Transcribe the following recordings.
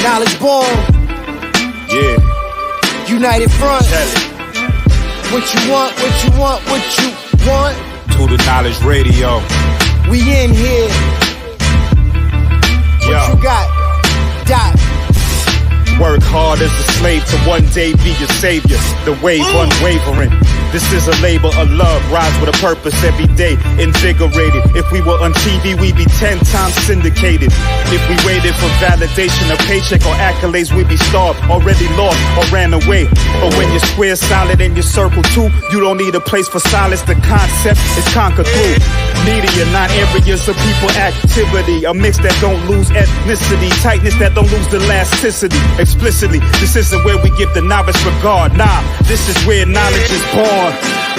Knowledge born. Yeah. United front. Tell it. What you want, what you want, what you want. To the Knowledge Radio. We in here. What you got? Dot. Work hard as a slave to one day be your savior. The wave unwavering. This is a labor of love. Rise with a purpose every day. Invigorated. If we were on TV, we'd be 10 times syndicated. If we waited for validation, a paycheck or accolades, we'd be starved, already lost or ran away. But when your square solid and your circle too, you don't need a place for silence. The concept is conquered through media, not areas of people activity. A mix that don't lose ethnicity, tightness that don't lose elasticity. Explicitly, this isn't where we give the novice regard. Nah, this is where knowledge is born.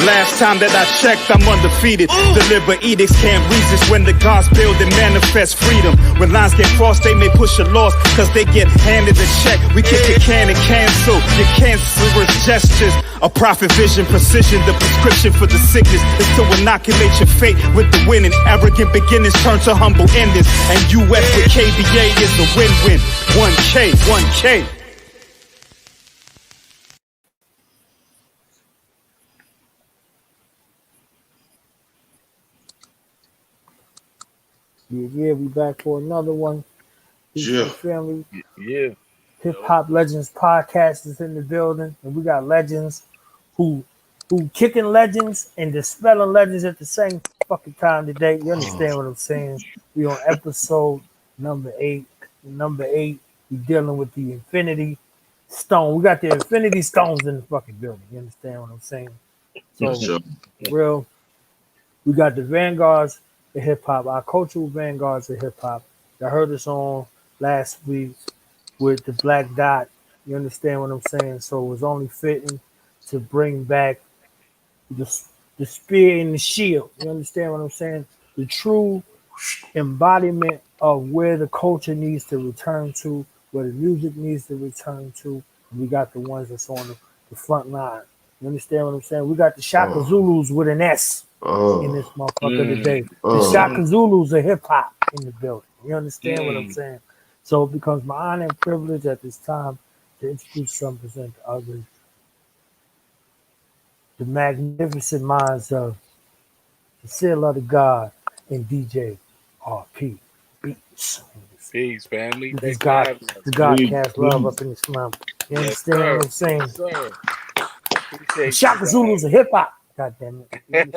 Last time that I checked, I'm undefeated. Deliver edicts, can't resist when the gods build and manifest freedom. When lines get crossed, they may push a loss, cause they get handed a check. We kick the can and cancel your cancerous gestures. A prophet vision, precision, the prescription for the sickness is to inoculate your fate with the winning. Arrogant beginnings turn to humble endings. And US with KBA is a win-win. 1K, 1K. Yeah, we back for another one. Yeah. Family. Yeah. Hip Hop Legends podcast is in the building, and we got legends who kicking legends and dispelling legends at the same fucking time today. You understand what I'm saying? We on episode number 8. Number 8, we dealing with the Infinity Stone. We got the Infinity Stones in the fucking building. You understand what I'm saying? So, real, we got the vanguards of hip hop, our cultural vanguards of hip hop. I heard us on last week with the Black Dot. You understand what I'm saying? So it was only fitting to bring back the spear and the shield. You understand what I'm saying? The true embodiment of where the culture needs to return to, where the music needs to return to. We got the ones that's on the front line. You understand what I'm saying? We got the Shaka Zulus with an S in this motherfucker today. The Shaka Zulus of hip hop in the building. You understand what I'm saying? So it becomes my honor and privilege at this time to introduce some, present to others, the magnificent minds of the Seal of the God and DJ RP Beats. Peace, family. The God cast love up in this month. You understand what I'm saying? Shaka Zulus of hip hop. God damn it.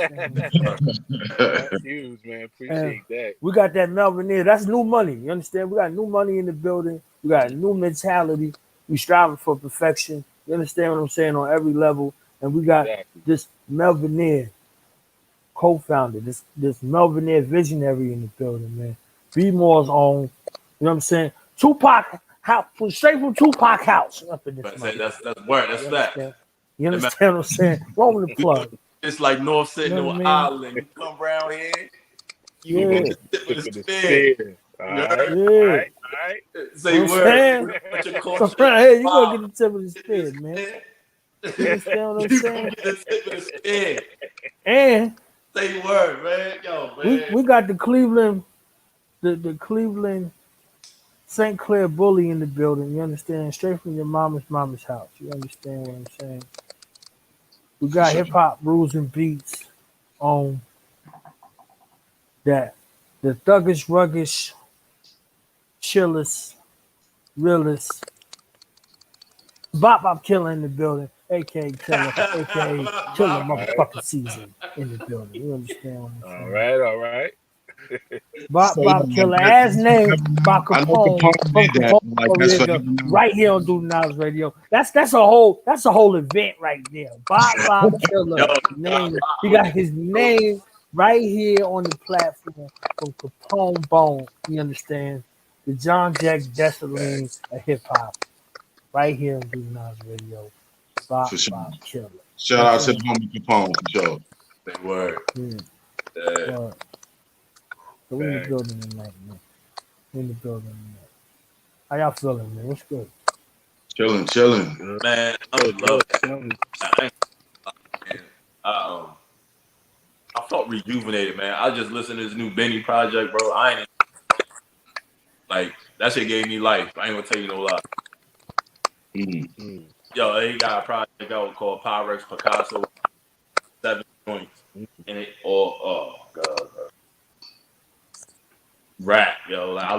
That's huge, man. Appreciate that. We got that Melvinaire. That's new money. You understand? We got new money in the building. We got a new mentality. We striving for perfection. You understand what I'm saying? On every level. And we got this Melvinaire co-founder, this Melvinaire visionary in the building, man. B-More's own. You know what I'm saying? Tupac house, straight from Tupac house up in this. That's word. That's fact. You understand what I'm saying? Roll the plug. It's like North Sentinel Island. You come around here, you get the tip of the spear. All right. Say word. So right here, you gonna get the tip of the spear, man. You understand what I'm saying? Get the tip of the spear. And say word, man. Yo, man. We got the Cleveland, the Cleveland St. Clair bully in the building. You understand? Straight from your mama's house. You understand what I'm saying? We got hip hop Brews and Beats on that. The thuggish, ruggish, chillest, realest, Bop Killa in the building, aka Killa, aka Killa motherfucking season in the building. You understand what I'm saying? All right. Bop Killa, as named by Capone from Capone right here on Do Knowledge Radio. That's a whole event right there. Bop Killa, name. He got his name right here on the platform from Capone Bone. You understand? The John Jack Dessalines of hip hop. Right here on Do Knowledge Radio. Bop Killa. Shout out to the homie Capone for sure. Say word. So we in the building tonight, man. How y'all feeling, man? What's good? Chilling. Man, I would love it. I felt rejuvenated, man. I just listened to this new Benny project, bro. I ain't like That shit gave me life. I ain't gonna tell you no lie. Yo, he got a project out called Pyrex Picasso, 7 joints, and it all. Oh god, rap, yo. Like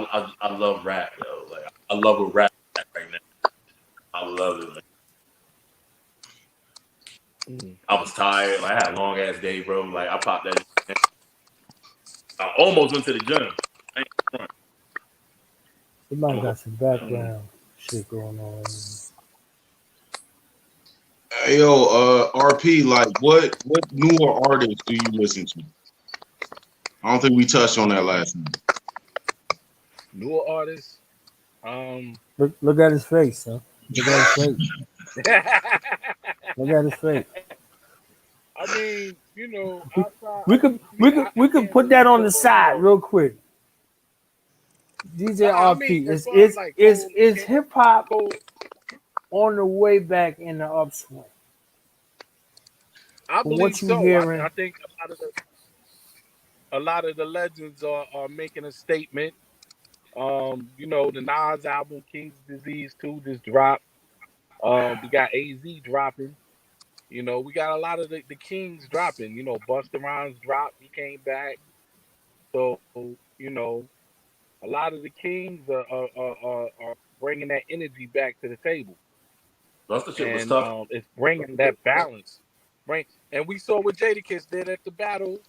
I love rap, yo. Like I love a rap right now. I love it, man. I was tired. Like, I had a long ass day, bro. Like I popped that. I almost went to the gym. Somebody got some background shit going on. Hey, yo, RP, like what newer artists do you listen to? I don't think we touched on that last night. Newer artists. Look at his face, huh? Look at his face. Look at his face. I mean, you know, we could put that on the side real quick. DJ RP, is hip hop on the way back in the upswing? I believe what you so. hearing? I think a lot of the legends are making a statement. You know, the Nas album King's Disease 2 just dropped. We got AZ dropping. You know, we got a lot of the Kings dropping. You know, Busta Rhymes dropped. He came back. So, you know, a lot of the Kings are bringing that energy back to the table. Busta shit was tough. It's bringing that balance. And we saw what Jadakiss did at the battle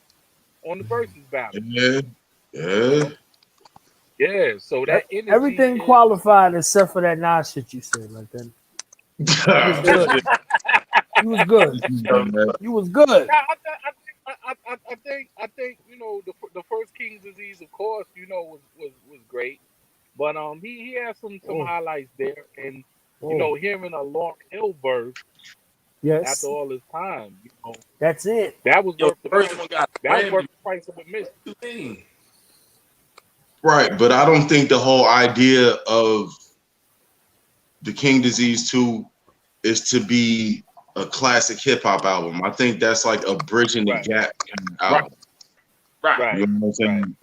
on the Versus battle. Yeah. So that energy, everything qualified except for that Nas shit you said like that. You was good. You was good. I think you know the first King's Disease, of course, you know was great, but he had some highlights there, and you know, hearing a Lauryn Hill verse. Yes. After all this time, you know, that's it. That was worth the first one. That was worth the price of admission. Right, but I don't think the whole idea of the King Disease 2 is to be a classic hip hop album. I think that's like a bridging the gap kind of album. Right. You know what I'm saying?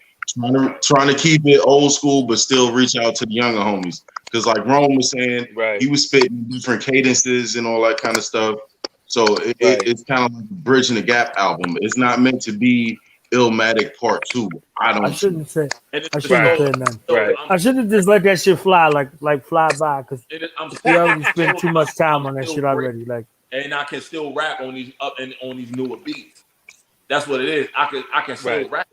Trying to keep it old school, but still reach out to the younger homies. Because like Rome was saying, he was spitting different cadences and all that kind of stuff. So it's kind of like a bridging the gap album. It's not meant to be Illmatic Part 2. I shouldn't say nothing. I should have just let that shit fly, like fly by, because we already spent too much time on that shit already. Like, and I can still rap on these on these newer beats. That's what it is. I can still rap.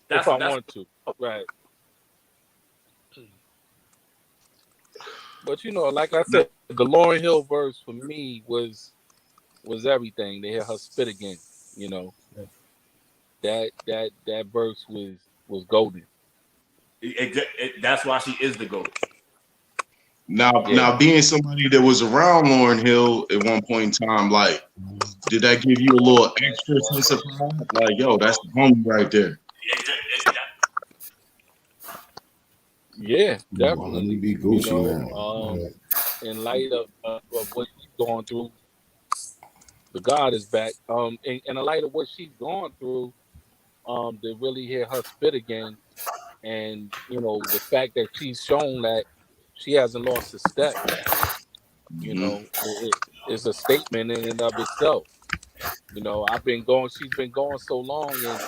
If I want to. Right. But you know, like I said, the Lauryn Hill verse for me was everything. To hear her spit again, you know, that verse was golden. That's why she is the GOAT. Now, being somebody that was around Lauryn Hill at one point in time, like, did that give you a little extra sense of pride? Like, yo, that's the homie right there. Yeah, definitely. Let me be Gucci, man. In light of what she's going through, the God is back. In the light of what she's gone through, to really hear her spit again, and you know the fact that she's shown that she hasn't lost a step. You know, it's a statement in and of itself. You know, she's been going so long, and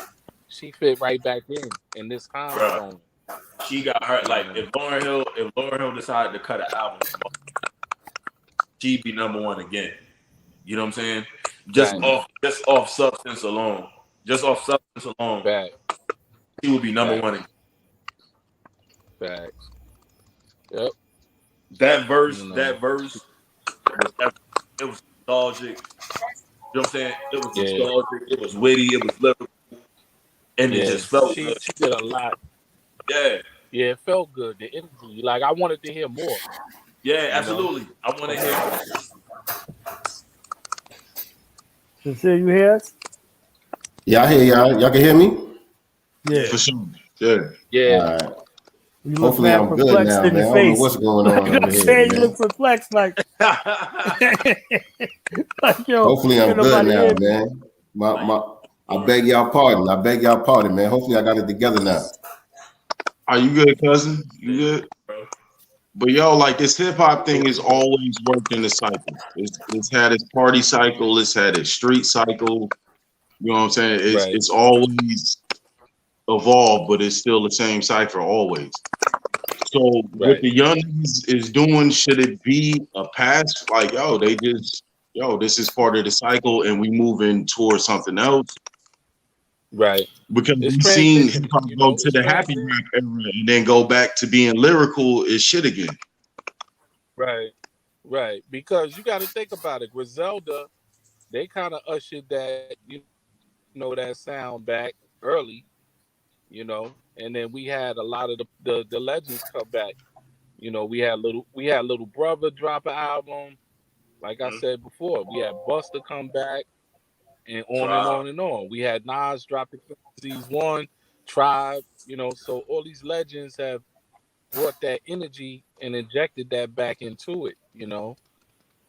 she fit right back in this time zone. She got hurt. Like if Lauryn Hill decided to cut an album, she'd be #1 again. You know what I'm saying? Just off substance alone. Just off substance alone. She would be #1 again. Facts. Yep. That verse it was nostalgic. You know what I'm saying? It was nostalgic. It was witty. It was lyrical. And it just felt good. She did a lot. Yeah, it felt good. The energy, like I wanted to hear more. Yeah, absolutely. I want to hear. Sincere, you hear us? Yeah, I hear y'all. Y'all can hear me? Yeah, for sure. Yeah. All right. You look Hopefully I'm good now, man. I don't know what's going on over here. You look perplexed, like, like yo. Hopefully I'm good now, man. I beg y'all pardon. Man. Hopefully I got it together now. Are you good, cousin? You good? Bro. But yo, like this hip hop thing has always worked in a cycle. It's had its party cycle, it's had its street cycle. You know what I'm saying? It's always evolved, but it's still the same cipher always. So what the young is doing, should it be a pass? Like, yo, they just, this is part of the cycle and we moving towards something else. Right. Because we've seen hip hop go to the happy rap era and then go back to being lyrical is shit again. Right. Right. Because you got to think about it. Griselda, they kind of ushered that, that sound back early, and then we had a lot of the legends come back. We had Little Brother drop an album. Like I said before, we had Busta come back, and on and on and on. We had Nas drop the Seas 1, Tribe, so all these legends have brought that energy and injected that back into it,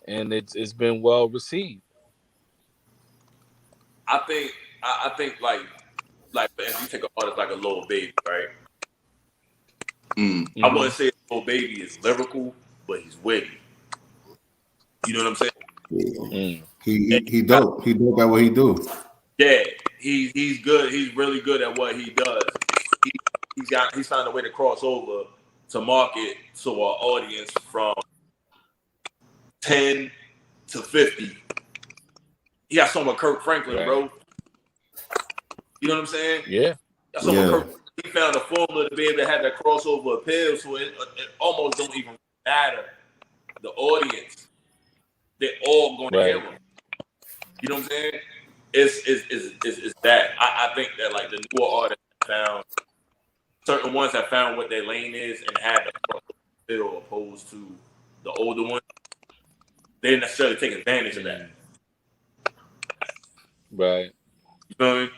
and it's been well received. I think like if you take an artist like a Lil Baby, right? I wouldn't say Lil Baby is lyrical, but he's witty. You know what I'm saying? He dope. He dope at what he do. Yeah, he's good. He's really good at what he does. He's found a way to cross over to market to our audience from 10 to 50. He got some of Kirk Franklin, bro. You know what I'm saying? Yeah. That's some of Kirk. He found a formula to be able to have that crossover appeal, so it almost don't even matter. The audience, they're all going to hear him. You know what I'm saying? It's that. I think that like the newer artists found certain ones have found what their lane is and have that crossover appeal opposed to the older ones. They didn't necessarily take advantage of that. Right. You know what I mean?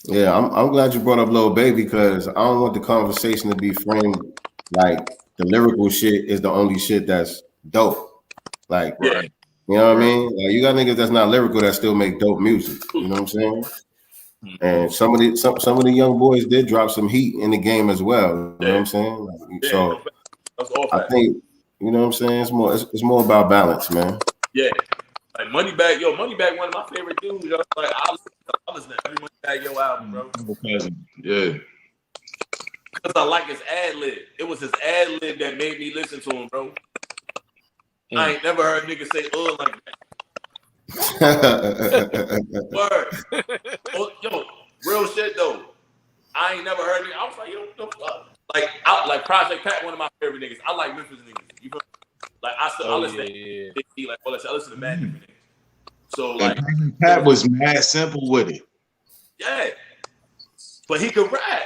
Yeah, I'm glad you brought up Lil Baby because I don't want the conversation to be framed like the lyrical shit is the only shit that's dope. Like, you know what I mean? Like, you got niggas that's not lyrical that still make dope music. You know what I'm saying? And some of the young boys did drop some heat in the game as well. You know what I'm saying? Like, so I think, you know what I'm saying? It's more about balance, man. Yeah. Like Moneybagg, one of my favorite dudes. Yo. Like I listen to every Moneybagg Yo album, bro. Yeah. Because I like his ad lib. It was his ad lib that made me listen to him, bro. I ain't never heard niggas say like that. Word. Oh, yo, real shit though. I ain't never heard niggas. I was like, yo, what the fuck? Like Project Pat, one of my favorite niggas. I like Memphis niggas. You feel? Like I listen to Big D, like I listen to mad different niggas. So like Pat was mad simple with it. Yeah. But he could rap.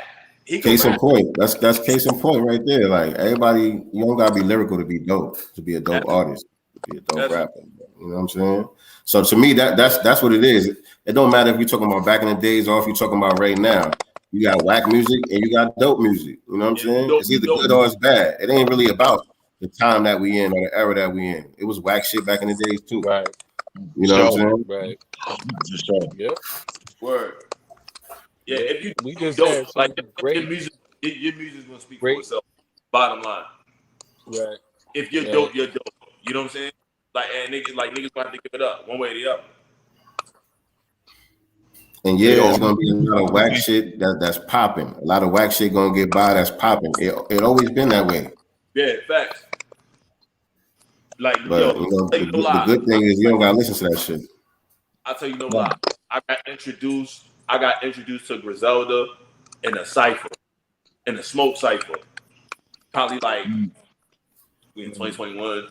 Case in point. That's case in point right there. Like everybody, you don't gotta be lyrical to be dope, to be a dope artist, to be a dope rapper. You know what I'm saying? So to me, that's what it is. It don't matter if you're talking about back in the days or if you're talking about right now. You got whack music and you got dope music. You know what I'm saying? It's either good or it's bad. It ain't really about the time that we in or the era that we in. It was whack shit back in the days too. Right. You know what I'm saying? Right. Yep. Word. Yeah, if you we just dope, like great your music's gonna speak for itself. Bottom line. Right. If you're dope, you're dope. You know what I'm saying? Like and niggas gonna have to give it up one way or the other. And it's gonna be a lot of whack shit that's popping. A lot of whack shit gonna get by that's popping. It always been that way. Yeah, facts. Like, but the good thing is you don't gotta listen to that shit. I'll tell you no lie. I got introduced to Griselda in a cipher, in a smoke cipher. Probably like in 2021,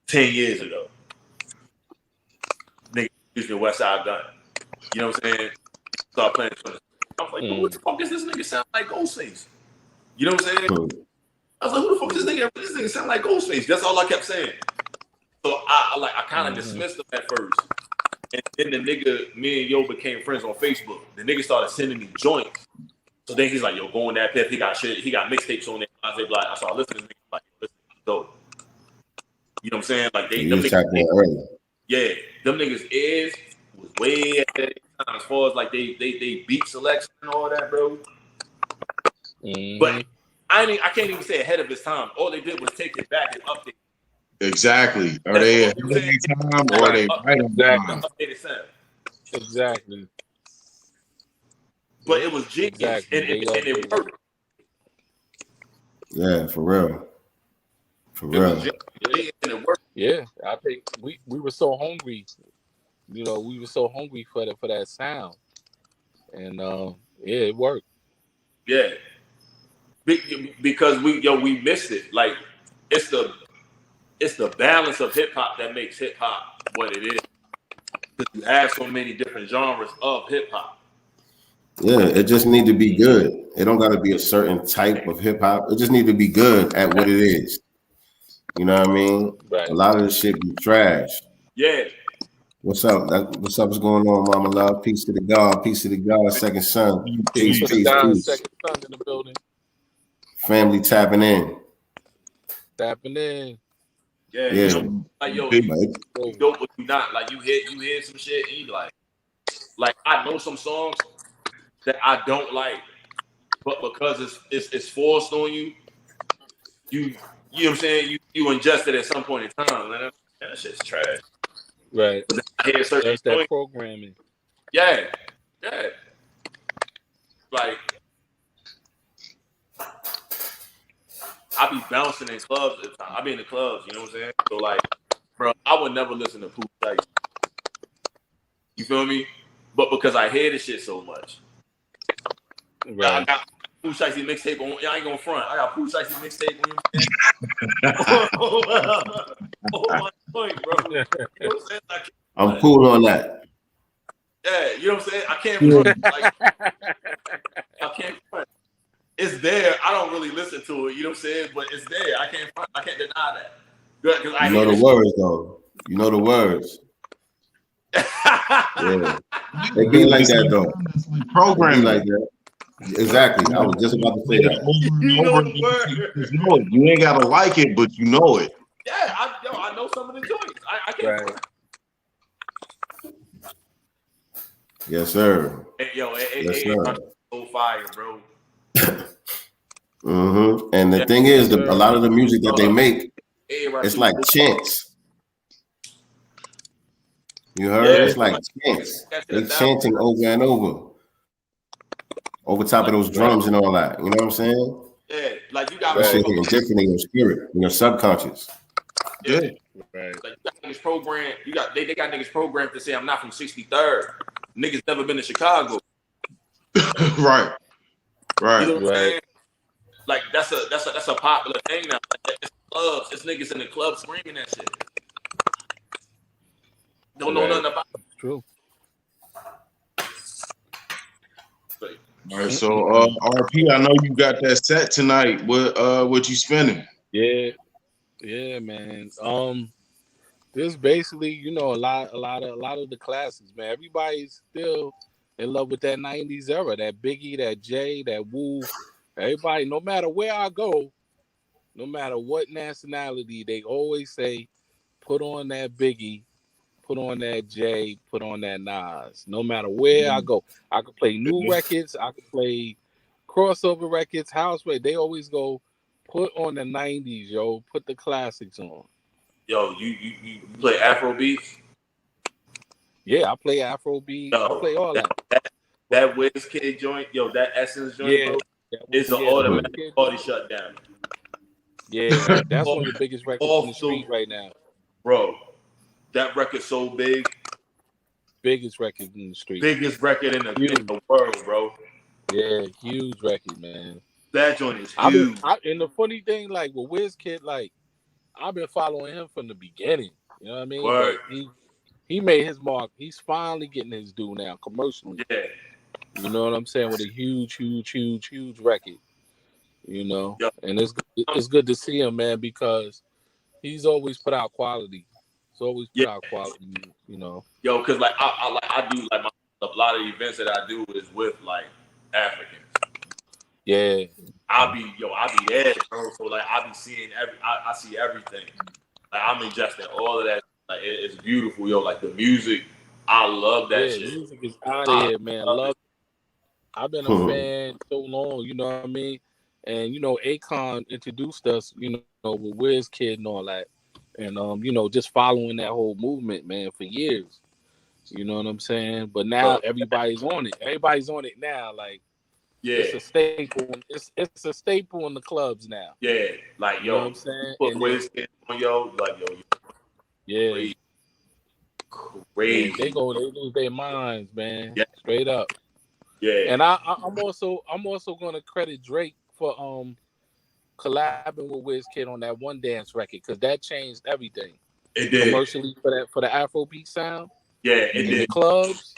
10 years ago. Nigga used the West Side Gun. You know what I'm saying? Start playing. I was like, what the fuck is this nigga sound like Ghostface? You know what I'm saying? I was like, who the fuck is this nigga? This nigga sound like Ghostface. That's all I kept saying. So I kind of dismissed him at first. And then the nigga, me and Yo became friends on Facebook. The nigga started sending me joints. So then he's like, yo, go on that path. He got shit. He got mixtapes on there. I said, like, I started listening to niggas like, listen, dope. You know what I'm saying? Like, them niggas' ears was way ahead of their time as far as like they beat selection and all that, bro. Mm-hmm. But I can't even say ahead of his time. All they did was take it back and update. Exactly. Are they ahead of their time or are they right on time? Updated sound. Exactly. But it was genius, exactly. and it worked. Yeah, for real. For real. Yeah, I think we were so hungry. You know, we were so hungry for that sound, and yeah, it worked. Yeah, because we missed it. Like it's the balance of hip hop that makes hip hop what it is. Because you have so many different genres of hip hop. Yeah, it just need to be good. It don't got to be a certain type of hip hop. It just need to be good at what it is. You know what I mean? Right. A lot of this shit be trash. Yeah. What's up? What's up? What's going on, Mama Love? Peace to the God. Peace to the God. Second son. Peace, peace, peace. Second son in the building. Family tapping in. Tapping in. Yeah. Yeah. Like yo, you dope, but you not. Like you hear some shit, and you like I know some songs that I don't like, but because it's forced on you, you know what I'm saying, you ingest it at some point in time. Man, that shit's trash. Right. But I hear certain That's that programming. Yeah. Like I be bouncing in clubs at the time. I be in the clubs, you know what I'm saying? So like, bro, I would never listen to Pooh Shiesty. You feel me? But because I hear this shit so much. Right. I got Pooh Shiesty mixtape on. I ain't gonna front. I got Pooh Shiesty mixtape on. Oh my point, bro. You know what I'm saying? I'm cool on that. Yeah, you know what I'm saying? I can't front. Like, I can't front. It's there. I don't really listen to it. You know what I'm saying? But it's there. I can't deny that. Good, you know the words though. You know the words. Yeah. It be like that though. Programming like that. Exactly. I was just about to say that. You ain't gotta like it, but you know it. Yeah, I know some of the joints. I can't. Right. Yes, sir. Hey, yo, yes, sir. So fire, bro. Mm-hmm. And the thing is, a lot of the music that they make, it's like chants. You heard? Yeah. It's like chants. They chanting over and over top of those drums and all that. You know what I'm saying? Yeah, like you got that shit hitting different in your spirit, in your subconscious. Yeah, right. Like you got niggas programmed. They got niggas programmed to say I'm not from 63rd. Niggas never been to Chicago. Right. You know what I'm saying? Like that's a popular thing now. Like, it's clubs. It's niggas in the club screaming that shit. Don't know nothing about it. True. All right, so RP, I know you got that set tonight. What you spending? Yeah, man. This basically, you know, a lot of the classics, man. Everybody's still in love with that 90s era, that Biggie, that Jay, that Wu. Everybody, no matter where I go, no matter what nationality, they always say, put on that Biggie, put on that Jay, put on that Nas. No matter where I go, I could play new records, I could play crossover records, house records. They always go, put on the 90s, yo. Put the classics on. Yo, you play Afro beats? Yeah, I play Afro beats. I play all that. That WizKid joint, yo, that Essence joint, bro, it's an automatic party shutdown. Yeah, that's one of the biggest records in the street right now. Bro, that record's so big. Biggest record in the street. Biggest record in the world, bro. Yeah, huge record, man. That joint is huge. And the funny thing, like with WizKid, like I've been following him from the beginning. You know what I mean? Word. He made his mark. He's finally getting his due now commercially. Yeah. You know what I'm saying? With a huge record. You know, and it's good to see him, man, because he's always put out quality. He's always put out quality. You know. Yo, because like I do like a lot of events that I do is with like Africans. Yeah. I'll be there, bro. So like I be seeing I see everything. Like I'm ingesting all of that. Like it's beautiful, yo. Like the music I love that shit. Music is out of here, man. I've been a fan so long, you know what I mean? And you know, Akon introduced us, you know, with WizKid and all that. And you know, just following that whole movement, man, for years. You know what I'm saying? But now everybody's on it. Everybody's on it now. Like, it's a staple. It's a staple in the clubs now. Yeah, like you know what I'm saying? Put WizKid on crazy. Man, they lose their minds, man. Yeah. Straight up. Yeah. And I'm also gonna credit Drake for collabing with WizKid on that One Dance record, because that changed everything. It did. Commercially for the Afrobeat sound. Yeah, it did. The clubs.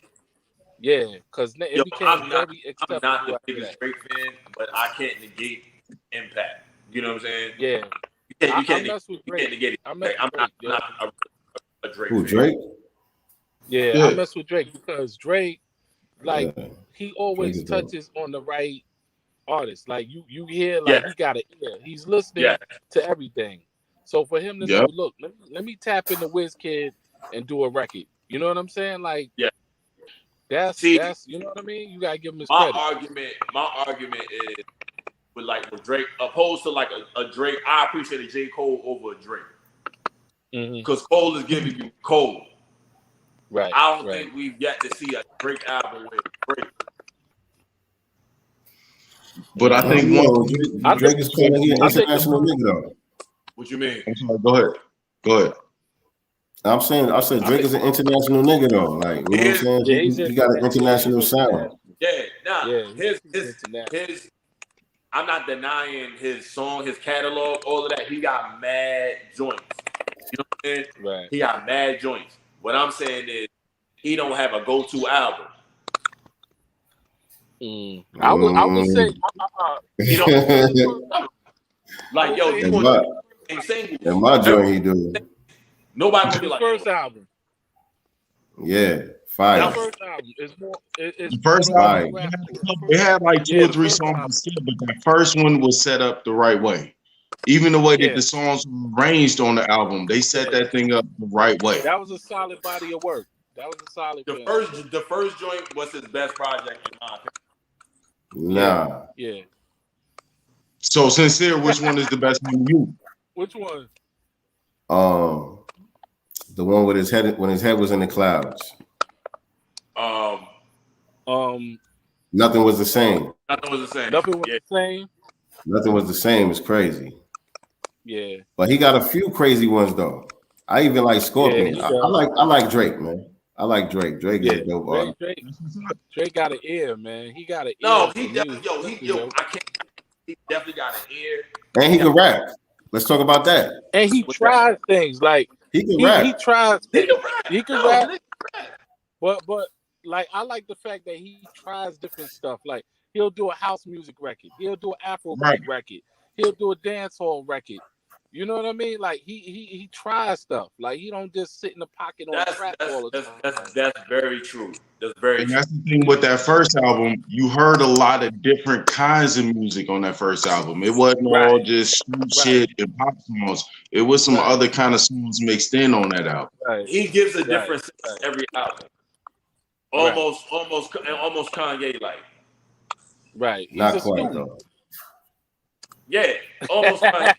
Yeah, because it became very acceptable. I'm not the biggest Drake fan, but I can't negate impact. You know what I'm saying? Yeah. You can't negate it. I'm not a Drake fan. Drake? Yeah, I mess with Drake because Drake, like, he always touches on the right artist. Like, you hear, like, he got an ear. He's listening to everything. So for him to say, look, let me tap into WizKid and do a record. You know what I'm saying? Like, that's you know what I mean? You gotta give him his credit. My argument is with Drake, opposed to like a Drake. I appreciate a J. Cole over a Drake. Because Cole is giving you Cole. Right. I don't think we've yet to see a Drake album with Drake. But I think Drake is calling an international nigga though. What you mean? I'm sorry, go ahead. I said Drake is an international nigga though. Like, you know what I'm saying? He got an international sound. His I'm not denying his song, his catalog, all of that. He got mad joints. You know what I'm saying? Right. He got mad joints. What I'm saying is he don't have a go-to album. I would say he don't like you want singles. And my joint he do. Nobody would be like first album. Yeah, fire. That first album is more. The first album, they had like 2 or 3 songs, but the first one was set up the right way. Even the way that the songs were arranged on the album, they set that thing up the right way. That was a solid body of work. That was a solid. The first joint was his best project in my opinion. Nah. Yeah. So Sincere, which one is the best one to you? Which one? The one with his head when his head was in the clouds. Nothing was the same. Nothing was the same. Nothing was the same. Nothing was the same. It's crazy. Yeah. But he got a few crazy ones though. I even like Scorpion. I like Drake, man. I like Drake. Drake is dope. Drake got an ear, man. He got an ear. No, he definitely he definitely got an ear. And he can rap. Let's talk about that. And he tries things like he can rap. He tries. He can rap. But like I like the fact that he tries different stuff. Like he'll do a house music record. He'll do an Afrobeat record. He'll do a dancehall record. You know what I mean? Like he tries stuff. Like he don't just sit in the pocket on trap all the time. That's very true. That's very true. That's the thing with that first album. You heard a lot of different kinds of music on that first album. It wasn't all just shit and pop songs. It was some other kind of songs mixed in on that album. Right. He gives a different sense every album. Almost Kanye like. Right. He's not quite though. Yeah, almost Kanye.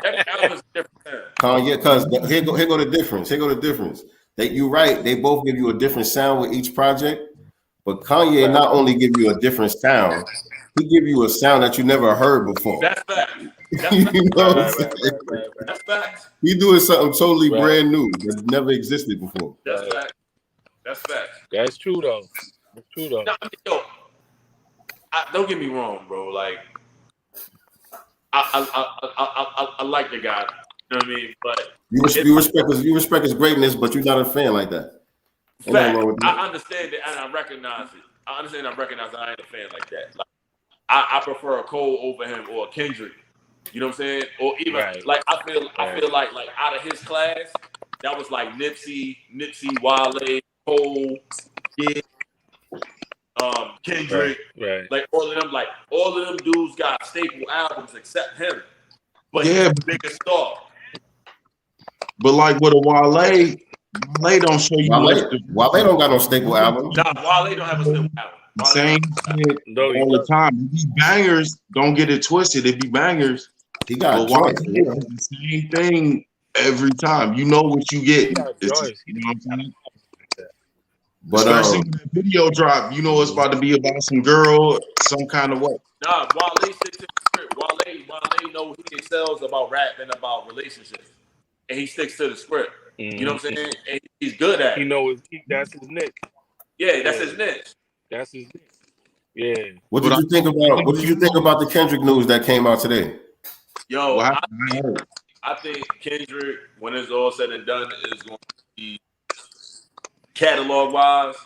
Every album is different. Kanye, because here go the difference. Here go the difference. You right. They both give you a different sound with each project, but Kanye not only give you a different sound, he give you a sound that you never heard before. That's fact. That's fact. He doing something totally brand new that never existed before. That's fact. That's fact. That's true though. That's true though. No, don't get me wrong, bro. Like, I like the guy. You know what I mean? But you respect his greatness, but you're not a fan like that. Fact. I understand it and I recognize it. I understand. I recognize I ain't a fan like that. Like, I prefer a Cole over him or a Kendrick. You know what I'm saying? Or even like I feel like out of his class, that was like Nipsey, Wale, Cole, Kendrick, like all of them dudes got staple albums except him. But he's the biggest star. But like with a Wale, Wale don't show you much. Wale don't got no staple album. Nah, Wale don't have a staple album. Same shit all the time. These bangers, don't get it twisted. It be bangers. He got Wale joints. the same thing every time. You know what you get. You know what I'm saying? But, especially when that video drop, you know it's about to be about some girl, some kind of way. Nah, Wale sticks to the script. Wale know he excels about rap and about relationships, and he sticks to the script. Mm-hmm. You know what I'm saying? And he's good at it. He knows that's his niche. Yeah, that's his niche. That's his niche. Yeah. What did you think about? What did you think about the Kendrick news that came out today? Yo, I think Kendrick, when it's all said and done, is going to be catalog wise,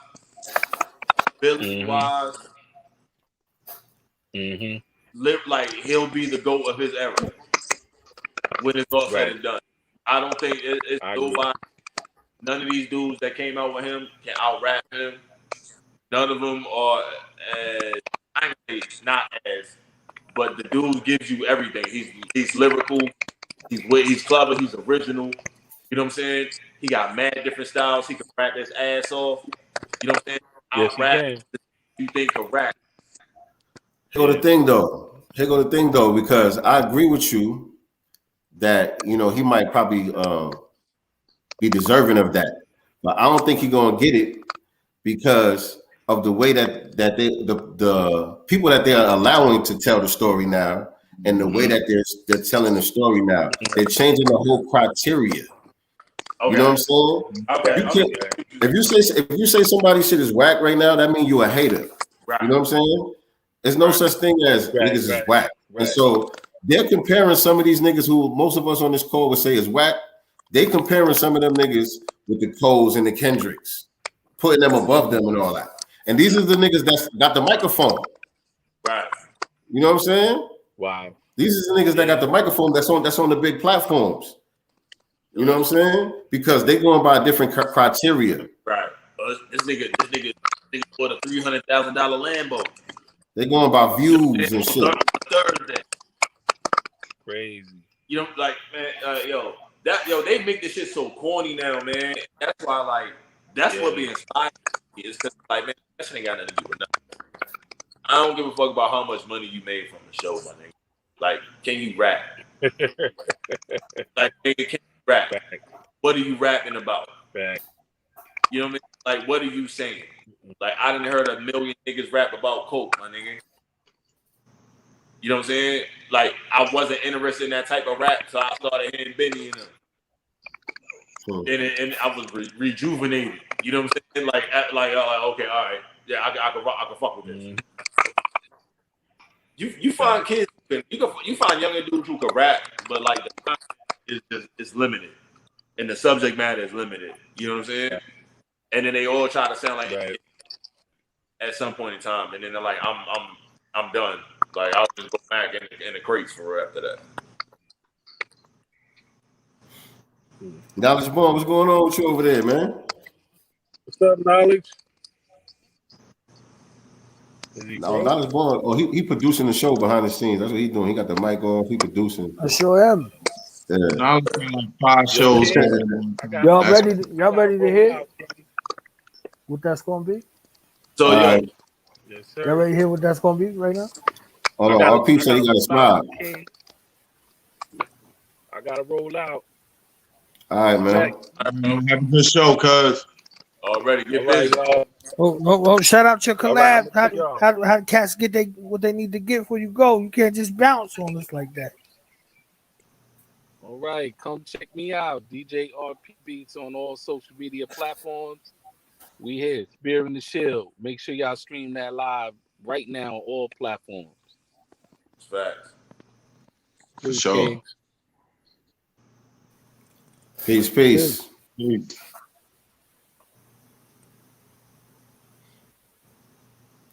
business wise. Live like he'll be the GOAT of his era when it's all said and done. I don't think it's nobody. None of these dudes that came out with him can out rap him. None of them are not as, but the dude gives you everything. He's lyrical. He's clever. He's original. You know what I'm saying? He got mad different styles. He can rap his ass off. You know what I'm saying? Out rap. You think can rap. Here go the thing though, because I agree with you that he might probably be deserving of that, but I don't think he's gonna get it because of the way that the people that they're allowing to tell the story now, and the way that they're telling the story now, they're changing the whole criteria. Okay. You know what I'm saying? Okay. If you say somebody's shit is whack right now, that means you're a hater. Right. You know what I'm saying? There's no such thing as niggas is whack. Right. And so they're comparing some of these niggas who most of us on this call would say is whack. They comparing some of them niggas with the Coles and the Kendricks, putting them above them and all that. And these are the niggas that's got the microphone. Right. You know what I'm saying? Wow. These are the niggas that got the microphone that's on the big platforms. You know what I'm saying? Because they going by different criteria. Right. This nigga bought a $300,000 Lambo. They going by views and shit. Thursday. Crazy. You know, like, man, they make this shit so corny now, man. That's why, what be inspiring me is because, man, that shit ain't got nothing to do with nothing. I don't give a fuck about how much money you made from the show, my nigga. Like, can you rap? Like, nigga, can you rap? What are you rapping about? You know what I mean? Like, what are you saying? Like, I done heard a million niggas rap about coke, my nigga. You know what I'm saying? Like, I wasn't interested in that type of rap, so I started hearing Benny and them. And I was rejuvenated. You know what I'm saying? Like, okay, all right, yeah, I can fuck with this. You find kids, you find younger dudes who can rap, but like the content is limited, and the subject matter is limited. You know what I'm saying? Yeah. And then they all try to sound like at some point in time, and then they're like, I'm done. Like, I'll just go back in the crates for after that. Knowledge Bond, what's going on with you over there, man? What's up, Knowledge? No, Knowledge Bond. Oh, he producing the show behind the scenes. That's what he's doing. He got the mic off. He producing. I sure am. Yeah. I'm doing 5 shows. Y'all ready to hear what that's gonna be? So yes, sir. Y'all ready to hear what that's gonna be right now? Hold on, our people say he got a smile. I gotta roll out. All right, man. Have a good show, cuz. Already get busy. Well, shout out your collab. Right, how cats get what they need to get before you go? You can't just bounce on us like that. All right, come check me out. DJ RP Beats on all social media platforms. We here, Spear in the Shield. Make sure y'all stream that live right now on all platforms. Facts. For sure. Peace.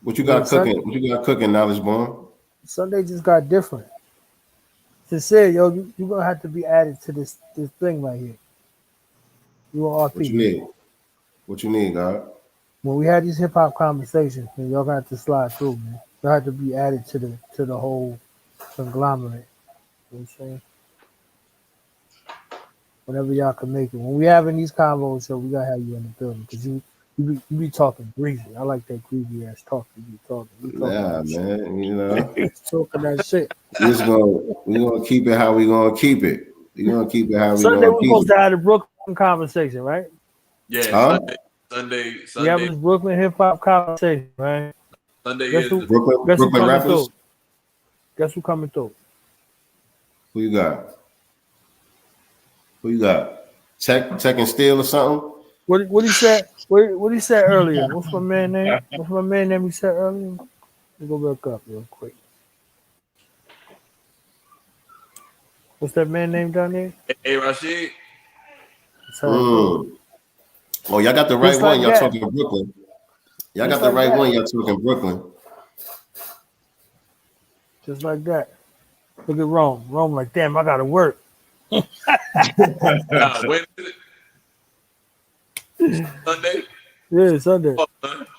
What you got cooking? What you got cooking, Knowledge Bond? Sunday just got different. Sincere, yo, you gonna have to be added to this thing right here. You on RP? What you need, God? When we had these hip hop conversations, man, y'all got to slide through, man. Y'all have to be added to the whole conglomerate. You know what I'm saying? whenever y'all can make it. When we having these convos, so we gotta have you in the building because you be talking greasy. I like that greasy ass talk you be talking. Nah, man, you know. Talking that shit. we gonna keep it how we gonna keep it. We gonna keep it how we Sunday gonna we're keep supposed it. to have the Brooklyn conversation, right? Yeah, Huh? Sunday. We having this Brooklyn hip hop conversation, right? Sunday Guess is who, Brooklyn rappers. through? Guess who coming through? Who you got? Who you got? Tech and Steel or something? What he said? What he said earlier? What's my man name? What's my man name? He said earlier. Let me go back up real quick. What's that man name down there? Hey, Rashid. Oh, y'all got the right one. Y'all that. talking Brooklyn. Y'all got the right one. Y'all talking Brooklyn. Just like that. Look at Rome. Rome like, damn, I gotta work. Wait a minute. Sunday? Yeah, Sunday. Oh,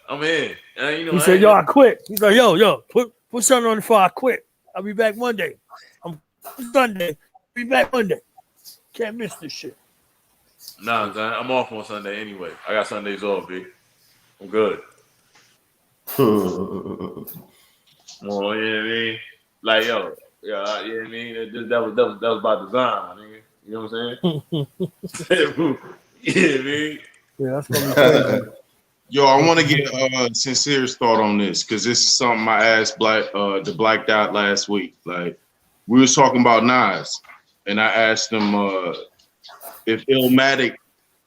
I'm in. You know, He said, yo, I quit. He's like, yo, put something on the fire. I quit. I'll be back Monday. I'm Sunday. Be back Monday. Can't miss this shit. Nah, I'm off on Sunday anyway. I got Sundays off, B. I'm good. Hmm. Well, you know what I mean? Like, yo, yeah, you know what I mean? That was by design, nigga. You know what I'm saying? You know what I mean? Yeah, that's gonna be crazy. Yo, I want to get Sincere's thought on this because this is something I asked the Black Dot last week. Like, we was talking about Nas, and I asked him if Illmatic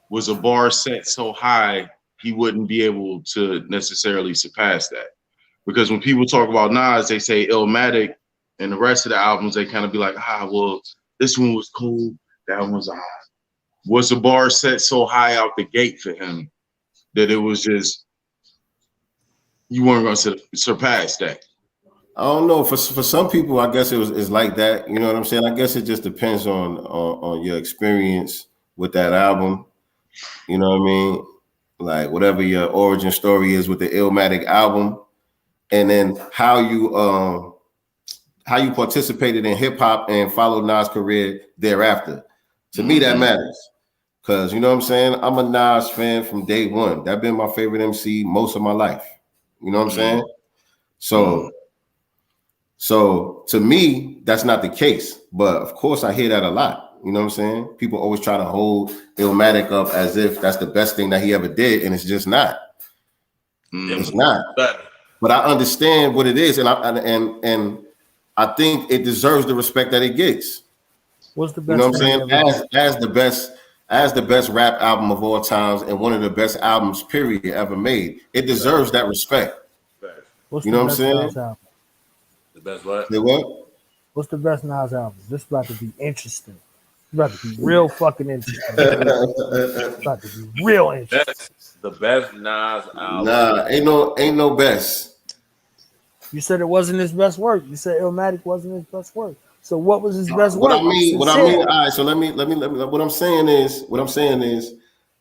was a bar set so high he wouldn't be able to necessarily surpass that. Because when people talk about Nas, they say Illmatic, and the rest of the albums they kind of be like, well, this one was cool, that one was high. Was the bar set so high out the gate for him that it was just you weren't going to surpass that? I don't know. For some people, I guess it's like that. You know what I'm saying? I guess it just depends on your experience with that album. You know what I mean? Like whatever your origin story is with the Illmatic album, and then how you participated in hip hop and followed Nas' career thereafter. To me, that matters. Because, you know what I'm saying? I'm a Nas fan from day one. That's been my favorite MC most of my life. You know what I'm saying? So to me, that's not the case. But of course, I hear that a lot. You know what I'm saying? People always try to hold Illmatic up as if that's the best thing that he ever did, and it's just not. It's not. But I understand what it is, and I think it deserves the respect that it gets. What's the best? You know what I'm saying? As the best rap album of all times and one of the best albums, period, ever made. It deserves that respect. You know what I'm saying? The best what? The what? What's the best Nas album? This is about to be interesting. It's about to be real fucking interesting. It's about to be real interesting. The best Nas album. Nah, ain't no best. You said it wasn't his best work. You said Illmatic wasn't his best work. So what was his best work? What I mean. All right. So let me. What I'm saying is,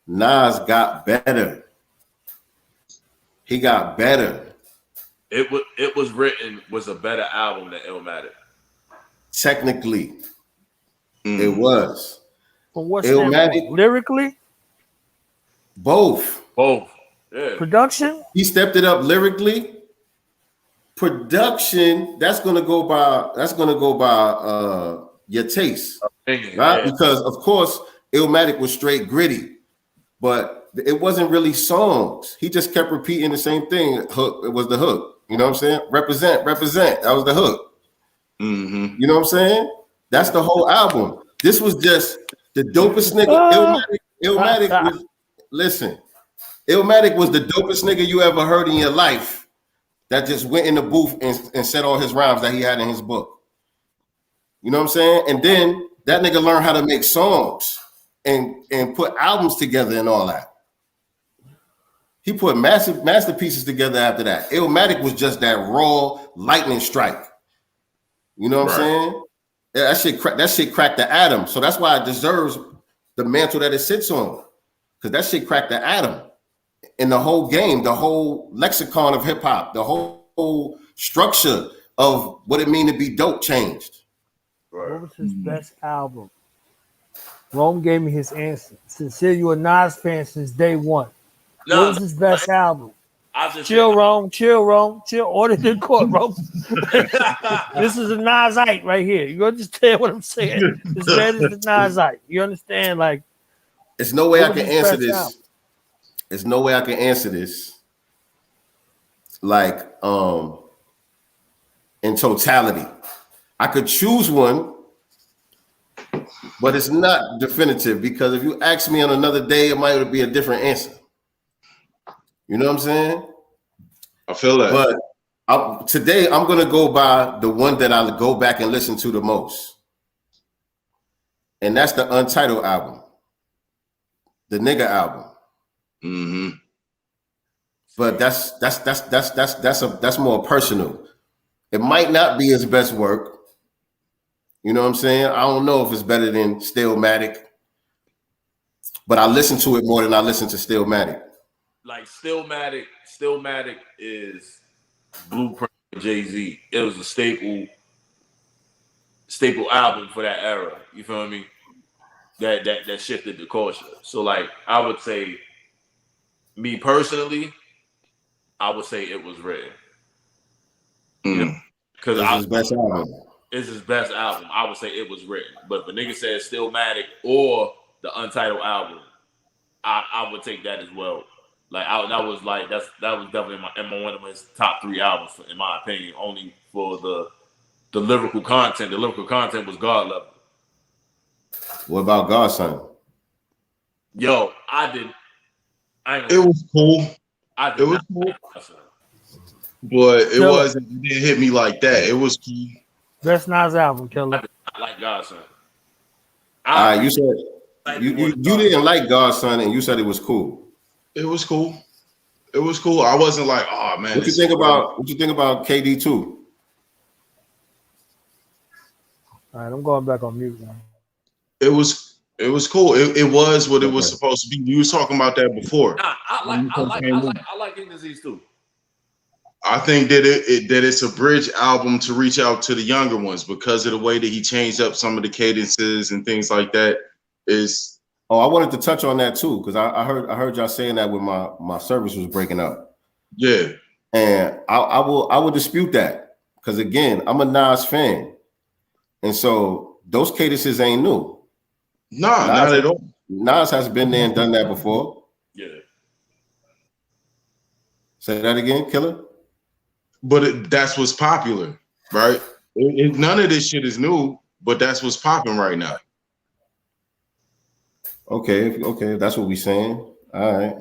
Nas got better. He got better. It was a better album than Illmatic. Technically, it was. From what Illmatic, lyrically? Both. Yeah. Production? He stepped it up lyrically. Production, that's gonna go by your taste. Right? Yeah. Because of course, Illmatic was straight gritty, but it wasn't really songs. He just kept repeating the same thing. Hook, it was the hook. You know what I'm saying? Represent. That was the hook. Mm-hmm. You know what I'm saying? That's the whole album. This was just the dopest nigga. Illmatic was, listen, Illmatic was the dopest nigga you ever heard in your life that just went in the booth and said all his rhymes that he had in his book. You know what I'm saying? And then that nigga learned how to make songs and put albums together and all that. He put massive masterpieces together after that. Illmatic was just that raw lightning strike. You know what I'm saying? That shit cracked the atom. So that's why it deserves the mantle that it sits on. Because that shit cracked the atom in the whole game, the whole lexicon of hip hop, the whole structure of what it means to be dope changed. What was his best album? Rome gave me his answer. Sincere, you a Nas fan since day one. No, What was his best album? I just Chill, Rome. Chill, Rome. Chill. Order the court, Rome. This is a Nasite right here. You understand what I'm saying? This man is the Nasite. You understand? Like, there's no way I what can was his answer best this. album? There's no way I can answer this. Like, in totality, I could choose one, but it's not definitive because if you ask me on another day, it might be a different answer. You know what I'm saying? I feel that. But today, I'm gonna go by the one that I go back and listen to the most, and that's the Untitled album, the Nigga album. Mm-hmm. But that's more personal. It might not be his best work. You know what I'm saying? I don't know if it's better than Stillmatic, but I listen to it more than I listen to Stillmatic. Like Stillmatic is blueprint for Jay-Z. It was a staple album for that era. You feel me? That shifted the culture. So like I would say, me personally, I would say It Was Written. You know, because it's his best album. It's his best album. I would say It Was Written. But if a nigga says Stillmatic or the Untitled album, I would take that as well. Like that was definitely one of his top 3 albums in my opinion. Only for the lyrical content. The lyrical content was God level. What about Godson? Yo, it was cool. It was cool. But it didn't hit me like that. It was cool. Best Nas album, Killa. I like Godson. You said you didn't like Godson and you said it was cool. It was cool. It was cool. I wasn't like, oh man. What you think about KD2? All right, I'm going back on mute now. It was cool. It was what it was supposed to be. You was talking about that before. Nah, I like Ink Disease too. I think that it's a bridge album to reach out to the younger ones because of the way that he changed up some of the cadences and things like that. I wanted to touch on that too because I heard y'all saying that when my service was breaking up. Yeah, and I will dispute that because again, I'm a Nas fan, and so those cadences ain't new. Nah, not at all. Nas has been there and done that before. Yeah. Say that again, Killa. But that's what's popular, right? None of this shit is new, but that's what's popping right now. Okay, that's what we saying. All right.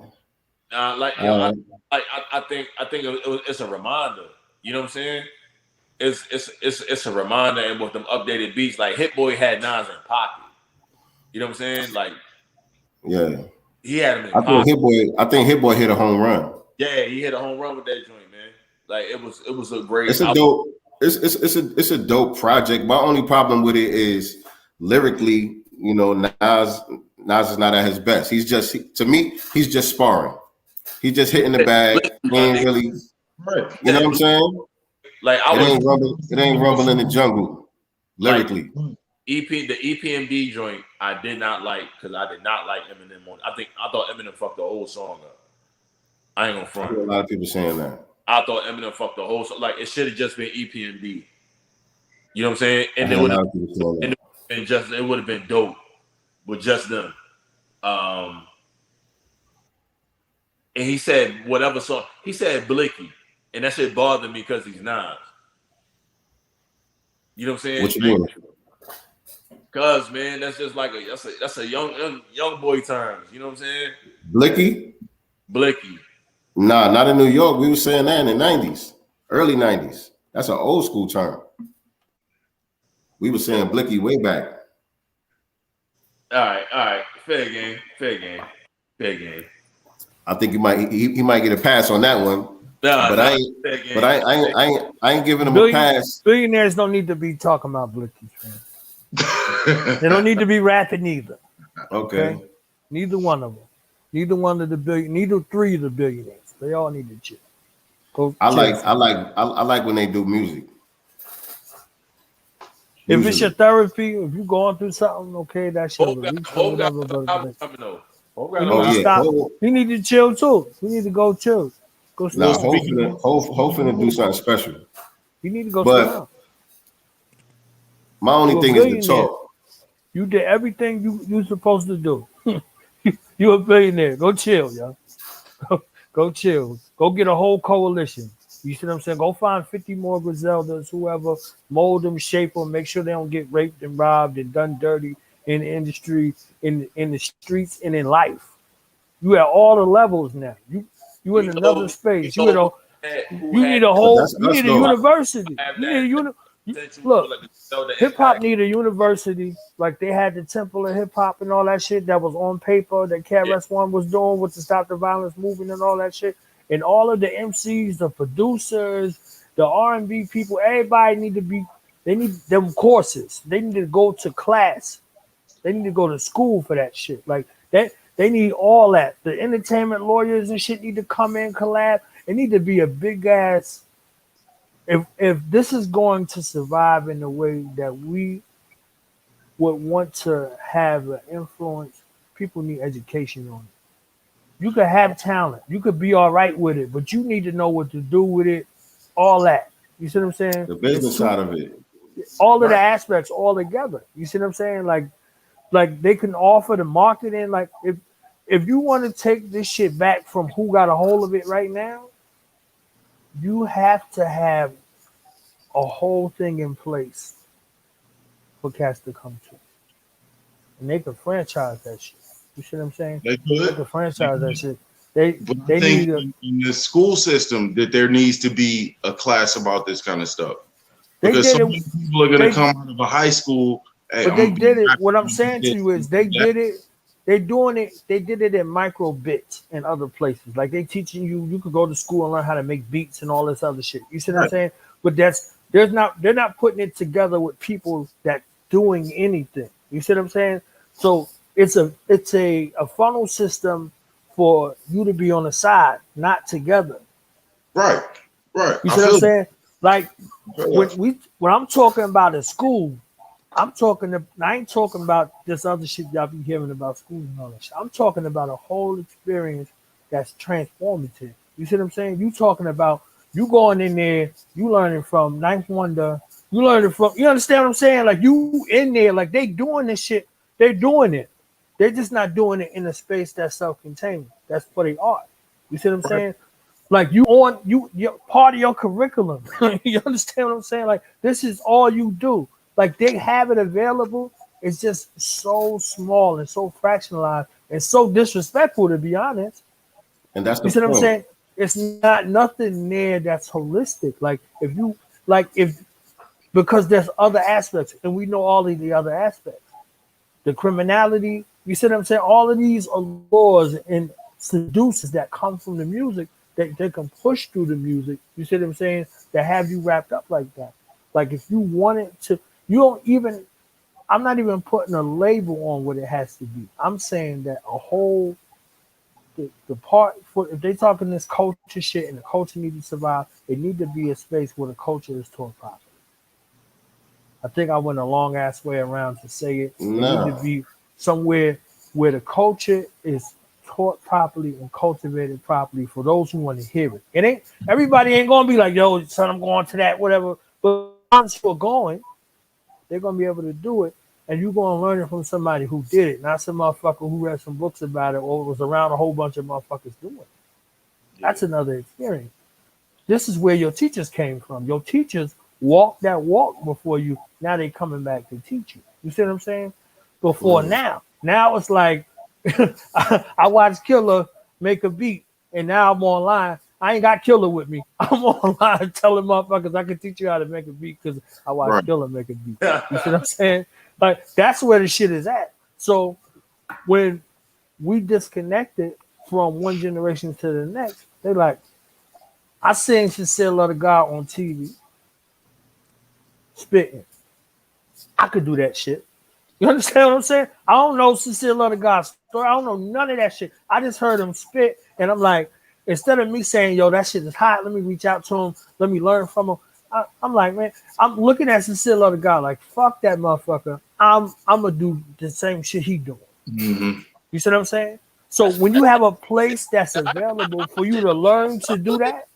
I think it's a reminder. You know what I'm saying? It's a reminder, and with them updated beats, like Hit Boy had Nas in pocket. You know what I'm saying? Like, yeah, he had him in pocket. I think Hit Boy hit a home run. Yeah, he hit a home run with that joint, man. Like it was a great. It's a dope. It's a dope project. My only problem with it is lyrically, you know, Nas is not at his best. He's just sparring. He's just hitting the bag. He ain't really, you know what I'm saying? Like it ain't rumble in the jungle lyrically. Like, the EPMD joint I did not like because I did not like Eminem on. I thought Eminem fucked the whole song up. I ain't gonna front. I hear a lot of people saying that. I thought Eminem fucked the whole song. Like it should have just been EPMD. You know what I'm saying? And it would have been dope with just them. And he said whatever song. He said Blicky, and that shit bothered me because he's Nas. You know what I'm saying? What you mean? Cause man, that's just like that's a young boy terms. You know what I'm saying? Blicky. Nah, not in New York. We were saying that in the 90s, early 90s. That's an old school term. We were saying Blicky way back. All right. Fair game. I think he might get a pass on that one. I ain't giving him a pass. Billionaires don't need to be talking about Blicky. They don't need to be rapping either. Okay. Neither one of them. Neither three of the billionaires. They all need to chill. I like when they do music. If it's your therapy, if you're going through something, okay, that's your release or whatever. You need to stop. You need to chill too. You need to go chill. Go sit down. Hopefully do something special. You need to go sit down. My only thing is the talk. You did everything you supposed to do. You a billionaire. Go chill, yo. Go chill. Go get a whole coalition. You see what I'm saying? Go find 50 more Griseldas, whoever, mold them, shape them, make sure they don't get raped and robbed and done dirty in the industry, in the streets, and in life. You at all the levels now. You in another space. You need a whole. You need a university. Look, hip hop need a university, like they had the Temple of Hip Hop and all that shit that was on paper that KRS-One was doing with the Stop the Violence movement and all that shit. And all of the MCs, the producers, the R&B people, everybody they need them courses. They need to go to class. They need to go to school for that shit. Like that, they need all that. The entertainment lawyers and shit need to come in, collab. It need to be a big ass. If this is going to survive in the way that we would want to have an influence, people need education on it. You could have talent. You could be all right with it, but you need to know what to do with it, all that. You see what I'm saying? The business side of it. All of the aspects all together. You see what I'm saying? Like they can offer the marketing. Like if you want to take this shit back from who got a hold of it right now, you have to have a whole thing in place for cats to come to. And they can franchise that shit. You see what I'm saying? They could franchise that shit. They need in the school system that there needs to be a class about this kind of stuff. Because so many people are going to come out of a high school. Hey, but they did it. What I'm saying to you is they did it. They're doing it. They did it in micro bits and other places. Like they teaching you could go to school and learn how to make beats and all this other shit. You see what I'm saying? But they're not putting it together with people that doing anything. You see what I'm saying? So it's a funnel system for you to be on the side, not together. Right. You see what I'm saying? Like when I'm talking about a school, I ain't talking about this other shit y'all be hearing about school and all that shit. I'm talking about a whole experience that's transformative. You see what I'm saying? You talking about you going in there, you learning from Ninth Wonder, you understand what I'm saying? Like you in there, like they doing this shit, they're doing it. They're just not doing it in a space that's self-contained. That's for the art. You see what I'm saying? Like you're part of your curriculum. You understand what I'm saying? Like this is all you do. Like they have it available. It's just so small and so fractionalized and so disrespectful, to be honest. And that's the you see point. what I'm saying? It's not nothing there that's holistic. Because there's other aspects, and we know all of the other aspects. The criminality, you see what I'm saying? All of these allures and seducers that come from the music, they can push through the music. You see what I'm saying? That have you wrapped up like that. Like if you wanted to. I'm not even putting a label on what it has to be. I'm saying that the part for if they talking this culture shit and the culture need to survive, it need to be a space where the culture is taught properly. I think I went a long ass way around to say it. No. It need to be somewhere where the culture is taught properly and cultivated properly for those who want to hear it. Everybody ain't gonna be like, yo, son, I'm going to that, whatever. But once you're going, they're gonna be able to do it, and you're gonna learn it from somebody who did it, not some motherfucker who read some books about it or was around a whole bunch of motherfuckers doing it. That's another experience. This is where your teachers came from. Your teachers walked that walk before you. Now they coming back to teach you. You see what I'm saying? Before now it's like I watched Killa make a beat, and now I'm online. I ain't got Killa with me. I'm online telling motherfuckers I can teach you how to make a beat because I watched Killa make a beat. You see what I'm saying? Like that's where the shit is at. So when we disconnected from one generation to the next, they like, I seen Sincere Love of God on TV spitting. I could do that shit. You understand what I'm saying? I don't know Sincere Love of God's story. I don't know none of that shit. I just heard him spit, and I'm like, instead of me saying, yo, that shit is hot, let me reach out to him, let me learn from him. I'm like, man, I'm looking at Cecile of the God like, fuck that motherfucker. I'm gonna do the same shit he doing. Mm-hmm. You see what I'm saying? So when you have a place that's available for you to learn to do that,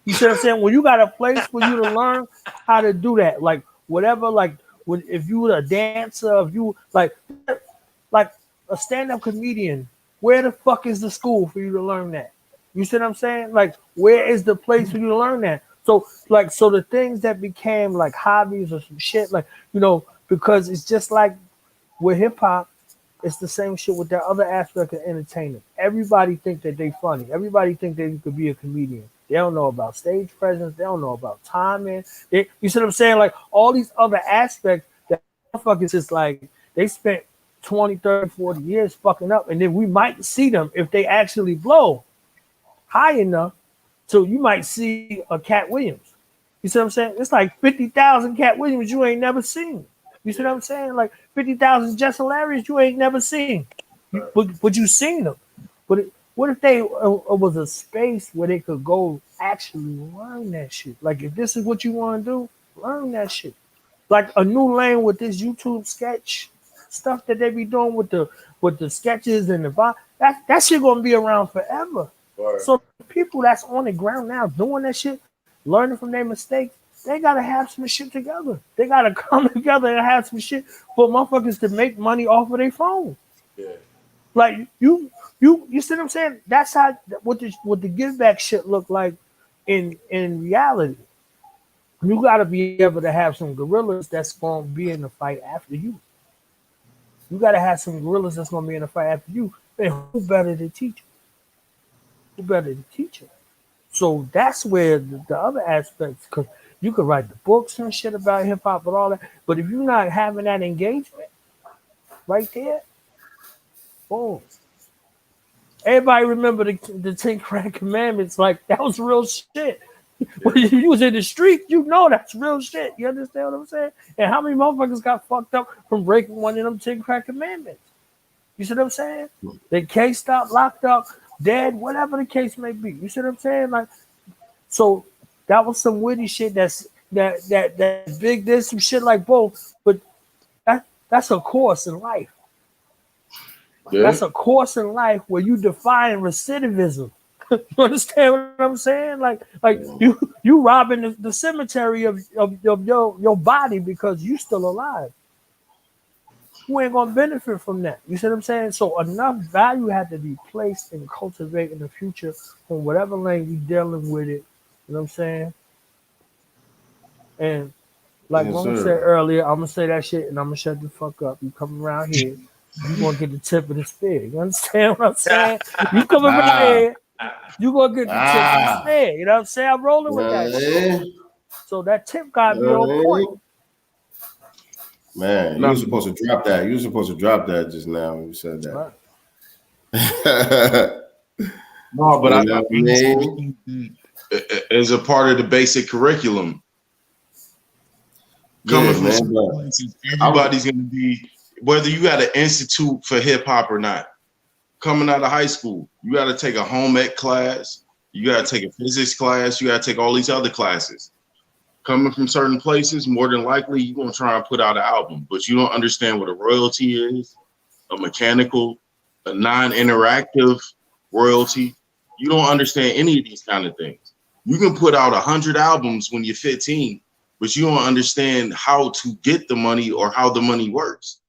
you see what I'm saying? When you got a place for you to learn how to do that, like whatever, like when if you were a dancer, if you like a stand-up comedian, where the fuck is the school for you to learn that? You see what I'm saying? Like, where is the place for you to learn that? So the things that became like hobbies or some shit, like, you know, because it's just like with hip hop, it's the same shit with that other aspect of entertainment. Everybody think that they funny. Everybody think that you could be a comedian. They don't know about stage presence. They don't know about timing. You see what I'm saying? Like all these other aspects that motherfuckers is like they spent 20, 30, 40 years fucking up, and then we might see them if they actually blow high enough. So you might see a Cat Williams. You see what I'm saying? It's like 50,000 Cat Williams you ain't never seen. You see what I'm saying? Like 50,000 Jess Hilarious you ain't never seen. But you seen them. But what if they was a space where they could go actually learn that shit? Like if this is what you want to do, learn that shit. Like a new lane with this YouTube sketch stuff that they be doing with the sketches and the that shit gonna be around forever. Right. So the people that's on the ground now doing that shit, learning from their mistakes, they gotta have some shit together. They gotta come together and have some shit for motherfuckers to make money off of their phone. Yeah. Like you see what I'm saying? That's how what the give back shit look like in reality. You gotta be able to have some gorillas that's gonna be in the fight after you. You gotta have some gorillas that's gonna be in the fight after you. And who better to teach you? Who better to teach you? So that's where the other aspects, because you could write the books and shit about hip hop and all that, but if you're not having that engagement right there, boom. Everybody remember the 10 Commandments, like that was real shit. When you was in the street, you know that's real shit. You understand what I'm saying? And how many motherfuckers got fucked up from breaking one of them 10 Commandments? You see what I'm saying? They cased up, locked up, dead, whatever the case may be. You see what I'm saying? Like, so that was some witty shit. That big. There's some shit like both, but that's a course in life. Yeah. That's a course in life where you define recidivism. You understand what I'm saying? Like you robbing the cemetery of your body because you still alive. You ain't gonna benefit from that. You see what I'm saying? So enough value had to be placed and cultivated in the future from whatever lane you dealing with it. You know what I'm saying? And like Mom said earlier, I'm gonna say that shit and I'm gonna shut the fuck up. You come around here, you gonna get the tip of the spear. You understand what I'm saying? You come around here, you gonna get the tip of the spear. You know what I'm saying? I'm rolling with that shit. So that tip gotta be on point. Man, you were supposed to drop that. You were supposed to drop that just now when you said that. Right. No, but I mean, as a part of the basic curriculum. Coming from places, everybody's going to be, whether you got an institute for hip hop or not. Coming out of high school, you got to take a home ec class. You got to take a physics class. You got to take all these other classes. Coming from certain places, more than likely, you're going to try and put out an album, but you don't understand what a royalty is, a mechanical, a non-interactive royalty. You don't understand any of these kind of things. You can put out 100 albums when you're 15, but you don't understand how to get the money or how the money works.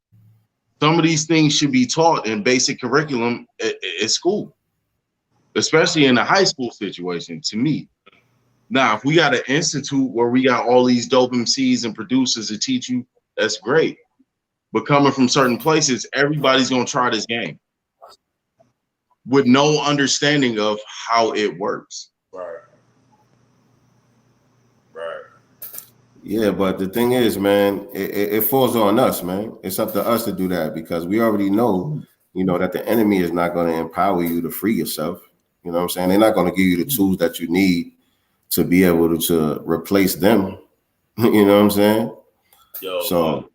Some of these things should be taught in basic curriculum at school, especially in a high school situation, to me. Now, if we got an institute where we got all these dope MCs and producers to teach you, that's great. But coming from certain places, everybody's going to try this game with no understanding of how it works. Right. Yeah, but the thing is, man, it falls on us, man. It's up to us to do that because we already know, that the enemy is not going to empower you to free yourself. You know what I'm saying? They're not going to give you the tools that you need to be able to replace them. You know what I'm saying? So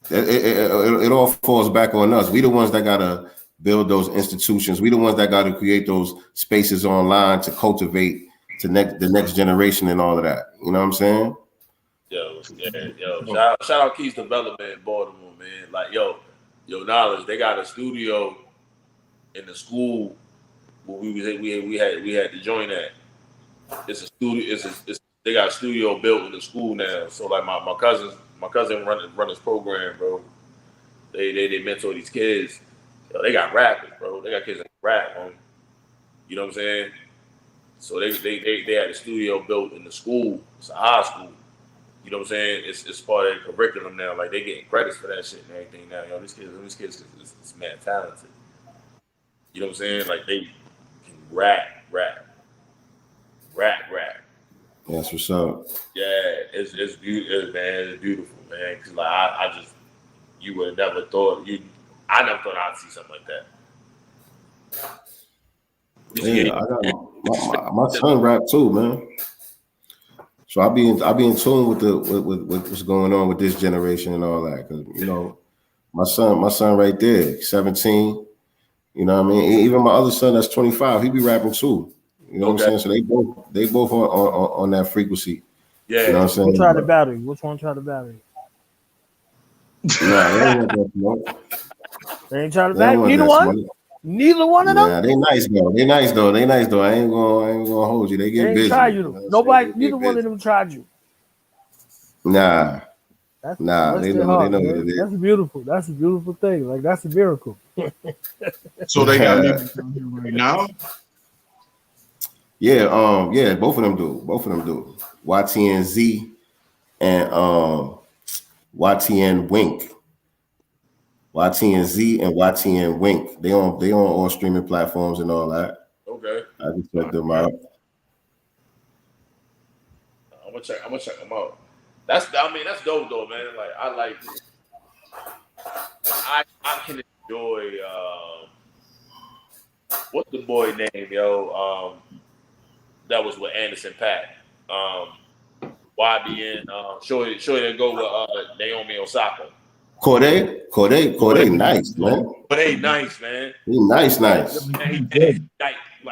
it all falls back on us. We the ones that got to build those institutions. We the ones that got to create those spaces online to cultivate to the next generation and all of that. You know what I'm saying? Yo. Shout out Keys Development in Baltimore, man. Like, yo, knowledge. They got a studio in the school where we had to join that. It's a studio. They got a studio built in the school now. So like my cousin run this program, bro. They mentor these kids. Yo, they got rappers, bro. They got kids that rap, homie. You know what I'm saying? So they had a studio built in the school. It's a high school. You know what I'm saying? It's part of the curriculum now. Like, they getting credits for that shit and everything now. Yo, these kids is mad talented. You know what I'm saying? Like, they can rap. That's what's up. Yeah, it's beautiful, man. It's beautiful, man. Cause like I just, you would have never thought I never thought I'd see something like that. Yeah, I got my son rap too, man. So I be in tune with what's going on with this generation and all that. Cause you know, my son right there, 17. You know what I mean? Even my other son that's 25, he be rapping too. You know what I'm saying? So they both on that frequency. Yeah. You know what I'm saying? Which one tried the battery? Nah, they ain't want that. They ain't trying to battery. Neither one? Neither one of them? Nah, they nice though. I ain't gonna hold you. They get busy. Try you. Neither one of them tried you. Nah. They know what it is. That's beautiful. That's a beautiful thing. Like, that's a miracle. So they got music right now? Yeah, both of them do. YTNZ and YTN Wink. YTNZ and YTN Wink. They on all streaming platforms and all that. Okay. I can check them out. I'm gonna check them out. That's dope though, man. Like, I can enjoy what's the boy name, yo? That was with Anderson .Paak. YBN, Shorty to go with Naomi Osaka. Corday nice, man. Corday nice, man. He nice. Man,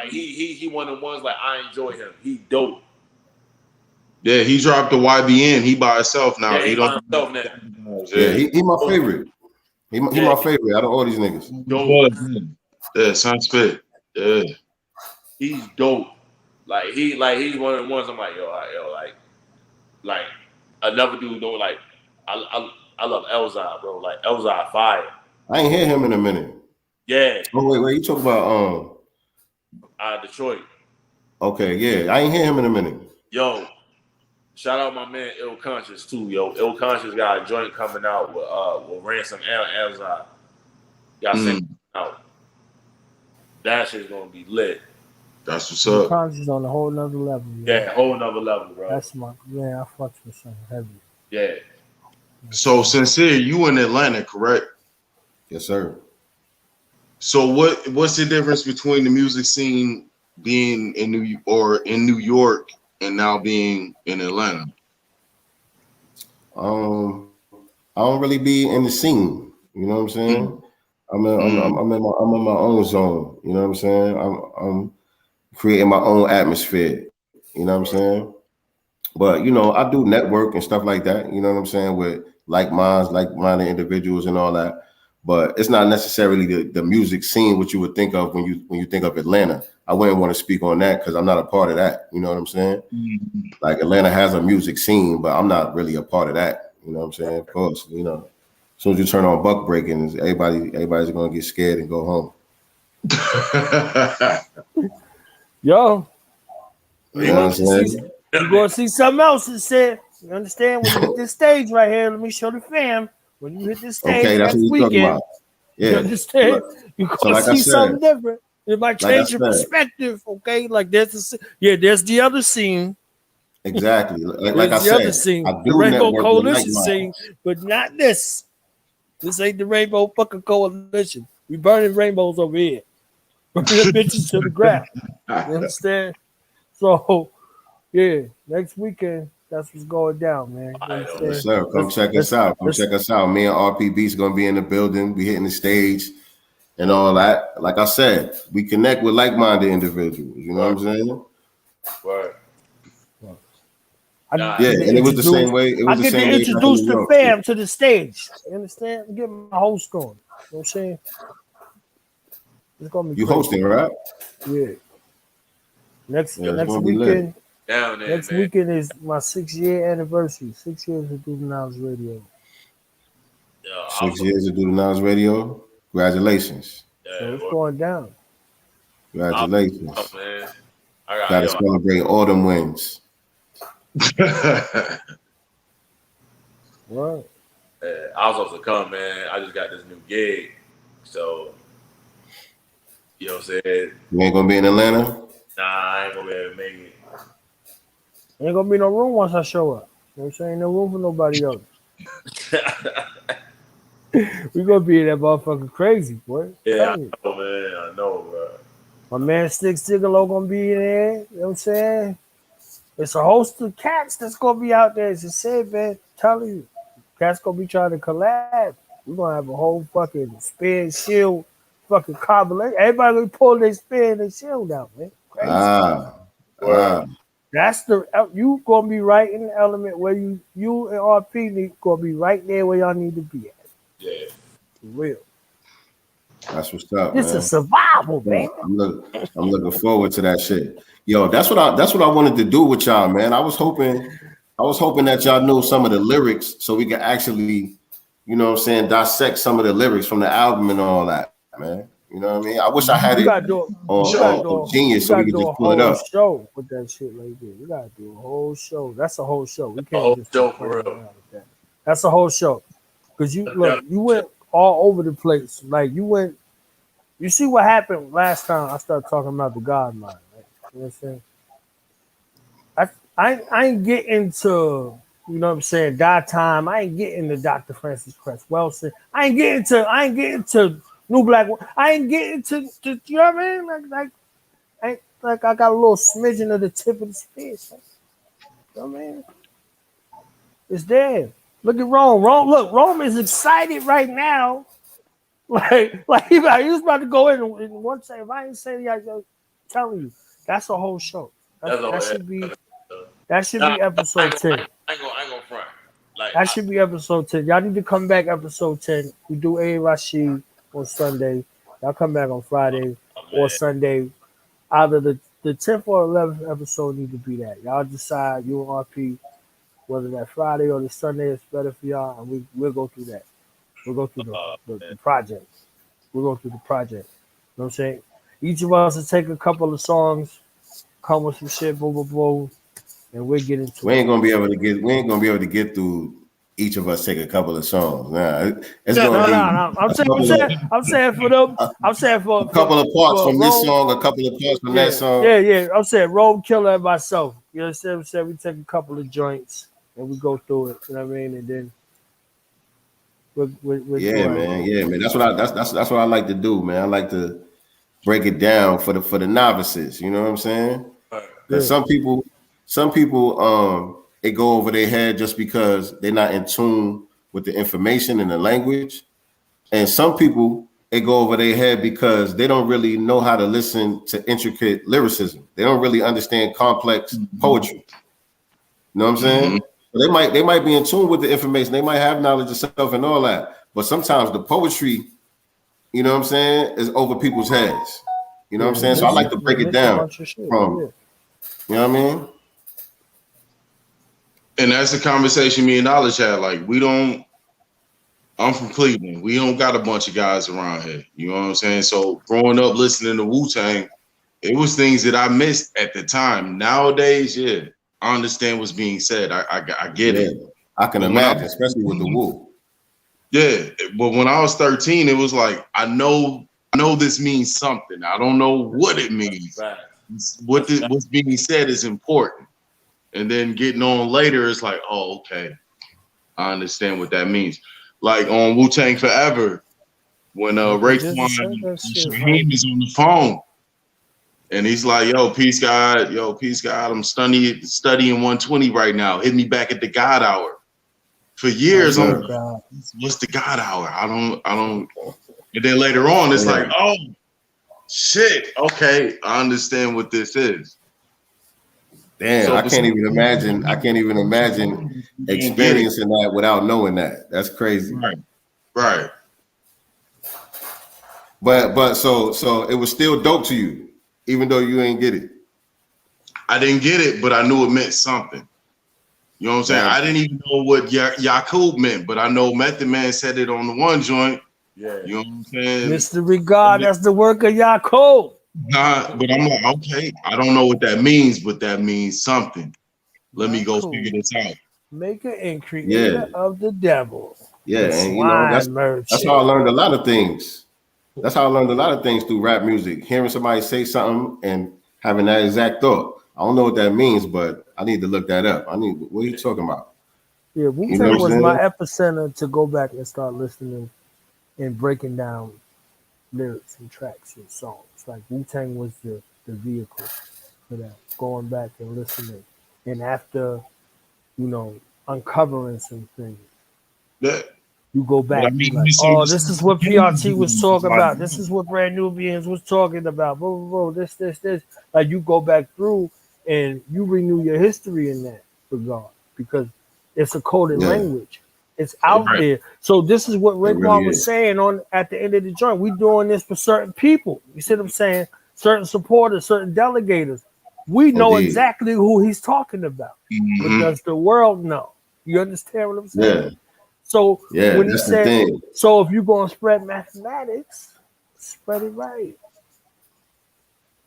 he one of the ones, like, I enjoy him. He dope. Yeah, he dropped the YBN. He by himself now. Yeah, he by himself now. Yeah, he my favorite. He my favorite out of all these niggas. Dope. Yeah, sounds fit. Yeah. He's dope. He's one of the ones I'm like, like another dude doing, like, I love Elzai, bro. Like, Elzai fire. I ain't hear him in a minute. Yeah. Oh wait, you talk about Detroit. Okay, yeah. I ain't hear him in a minute. Yo, shout out my man Ill Conscious too, yo. Ill Conscious got a joint coming out with Ransom and Elzai. Y'all send out. That shit's gonna be lit. That's what's up. Conscious on a whole nother level. Yeah, whole nother level, bro. That's I fucks with something heavy. Yeah. So, Sincere, you in Atlanta, correct? Yes, sir. So what's the difference between the music scene being in New York and now being in Atlanta? I don't really be in the scene. You know what I'm saying? I'm in my own zone. You know what I'm saying? I'm creating my own atmosphere. You know what I'm saying? But you know, I do network and stuff like that. You know what I'm saying? With like-minded individuals and all that. But it's not necessarily the music scene what you would think of when you think of Atlanta. I wouldn't want to speak on that because I'm not a part of that. You know what I'm saying? Like, Atlanta has a music scene, but I'm not really a part of that. You know what I'm saying? Of course, you know, as soon as you turn on buck breaking, everybody's gonna get scared and go home. Yo, you know what I'm saying? You're gonna see something else that said, you understand, when you hit this stage right here, let me show the fam. When you hit this stage that's next what you're talking weekend, about. Yeah. you understand? You're gonna see something different. It might change your perspective, okay? Like, there's the other scene. Exactly. Like I the said, other scene, I do the Rainbow network Coalition scene, but not this. This ain't the Rainbow fucking Coalition. We burning rainbows over here. Burning the bitches to the ground. You understand? So, yeah, next weekend, that's what's going down, man. Yes, sir. Come check us out. Check us out. Me and RPB's gonna be in the building. We hitting the stage and all that. Like I said, we connect with like-minded individuals. You know what I'm saying? Right. And it was the same way. It was the I get same to way introduce the fam to the stage. You understand? Get my host on. You know what I'm saying? It's gonna be you crazy. hosting, right? Yeah. Next gonna weekend. Down there, Next weekend is my 6-year anniversary. 6 years of doing Knowledge Radio. 6 years of doing Knowledge Radio. Congratulations. So it's going down. Congratulations. Oh, man. Gotta celebrate all them wins. Right. I was supposed to come, man. I just got this new gig. So, you know what I'm saying? You ain't gonna be in Atlanta? Nah, I ain't gonna be able to make it. Ain't gonna be no room once I show up. You know what I'm saying? No room for nobody else. We gonna be in that motherfucker crazy, boy. Yeah, I know, man. I know, bro. My man Six Gigolo gonna be in there. You know what I'm saying? It's a host of cats that's gonna be out there. As I said, man, telling you, cats gonna be trying to collab. We're gonna have a whole fucking spear and shield, fucking combination. Everybody gonna pull their spear and their shield out, man. Crazy. That's you gonna be right in the element where you and RP gonna be right there where y'all need to be at. Yeah, for real. That's what's up. This is survival, man. I'm looking forward to that shit. Yo, that's what I wanted to do with y'all, man. I was hoping that y'all knew some of the lyrics so we could actually, you know what I'm saying, dissect some of the lyrics from the album and all that, man. You know what I mean? I wish I had it on Genius so we could just pull it up. Show with that shit like that. We gotta do a whole show. That's a whole show. We can't just show for real. That. That's a whole show. Because you went all over the place. Like you see what happened last time I started talking about the God mind, right? You know what I'm saying? I ain't getting to, you know what I'm saying, God time. I ain't getting to Dr. Francis Cress Wilson. I ain't getting to New Black. I ain't getting to you know what I mean? Like I got a little smidgen of the tip of the spear. You know what I mean? It's there. Look at Rome. Rome is excited right now. Like he was about to go in one second. If I ain't saying I'm telling you, that's a whole show. That should be episode 10. I ain't gonna front. Like that should be episode 10. Y'all need to come back episode 10. We do A. Rashid on Sunday. Y'all come back on Friday or Sunday. Either the 10th or 11th episode need to be that. Y'all decide, you and RP, whether that Friday or the Sunday is better for y'all, and we'll go through that. We'll go through the project. We'll go through the project. You know what I'm saying? Each of us will take a couple of songs, come with some shit, boom, and we'll get into We ain't gonna be able to get through each of us take a couple of songs. Nah, it's gonna be. No. I'm saying for them. I'm saying for a couple of parts from this song, a couple of parts from that song. Yeah. I'm saying Rome, Killa, and myself. You know what I'm saying? We take a couple of joints and we go through it. You know what I mean? And then Yeah, man. That's what I like to do, man. I like to break it down for the novices. You know what I'm saying? Because some people it go over their head just because they're not in tune with the information and the language, and some people it go over their head because they don't really know how to listen to intricate lyricism. They don't really understand complex poetry. You know what I'm saying? Mm-hmm. They might be in tune with the information. They might have knowledge of self and all that, but sometimes the poetry, you know what I'm saying, is over people's heads. You know what I'm saying? So I like to break it down from, you know what I mean? And that's the conversation me and Knowledge had. Like, I'm from Cleveland. We don't got a bunch of guys around here. You know what I'm saying? So growing up listening to Wu-Tang, it was things that I missed at the time. Nowadays, yeah, I understand what's being said. I get it. I can imagine, especially with the Wu. Yeah, but when I was 13, it was like, I know this means something. I don't know what it means. Right. What's being said is important. And then getting on later, it's like, oh, okay, I understand what that means. Like on Wu-Tang Forever, when Raekwon Shaheem is on the phone, and he's like, yo, peace God, I'm studying 120 right now. Hit me back at the God Hour. For years, I'm like, what's the God Hour? I don't. And then later on, it's like, oh, shit, okay, I understand what this is. Damn, So I can't even imagine. I can't even imagine experiencing that without knowing that. That's crazy. Right. But so it was still dope to you, even though you ain't get it. I didn't get it, but I knew it meant something. You know what I'm saying? I didn't even know what Yakub meant, but I know Method Man said it on the one joint. Yeah. You know what I'm saying? Mr. God, that's the work of Yaakov. Nah, but I'm like, okay, I don't know what that means, but that means something. Let me go figure this out. Maker and creator of the devil. Yeah, and you know that's how I learned a lot of things. That's how I learned a lot of things through rap music. Hearing somebody say something and having that exact thought. I don't know what that means, but I need to look that up. What are you talking about? Yeah, Wu-Tang was my epicenter to go back and start listening and breaking down lyrics and tracks and songs. Like Wu-Tang was the vehicle for that. Going back and listening. And after, uncovering some things. You go back and be like, this is what PRT was talking about. This is what Brand Nubians was talking about. Blah, blah, blah, this. Like you go back through and you renew your history in that regard because it's a coded language. It's out there. So this is what Raekwon was saying at the end of the joint. We doing this for certain people. You see what I'm saying? Certain supporters, certain delegators. We know exactly who he's talking about. But does the world know? You understand what I'm saying? Yeah. So when he that's said, the thing. so if you're going to spread mathematics, spread it right.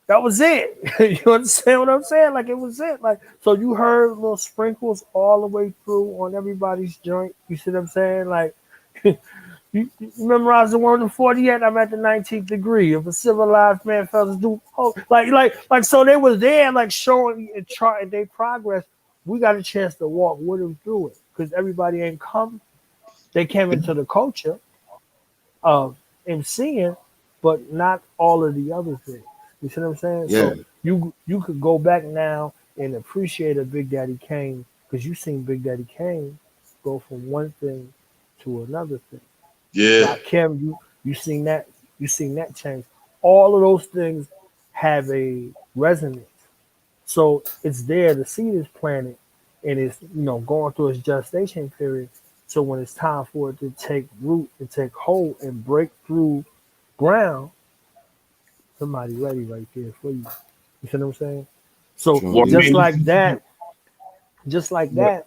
That was it. You understand what I'm saying? Like it was it. Like so you heard little sprinkles all the way through on everybody's joint. You see what I'm saying? Like you memorize the 1 to 48. I'm at the 19th degree. If a civilized man fell to do like so they was there like showing and charting their progress. We got a chance to walk with them through it because everybody ain't come. They came into the culture of MCing, but not all of the other things. You see what I'm saying? Yeah. So you could go back now and appreciate a Big Daddy Kane because you seen Big Daddy Kane go from one thing to another thing. Yeah. Like Kim, you seen that change. All of those things have a resonance. So it's there. The seed is planted and it's going through its gestation period. So when it's time for it to take root and take hold and break through ground, somebody ready right there for you. You see what I'm saying? So just like that,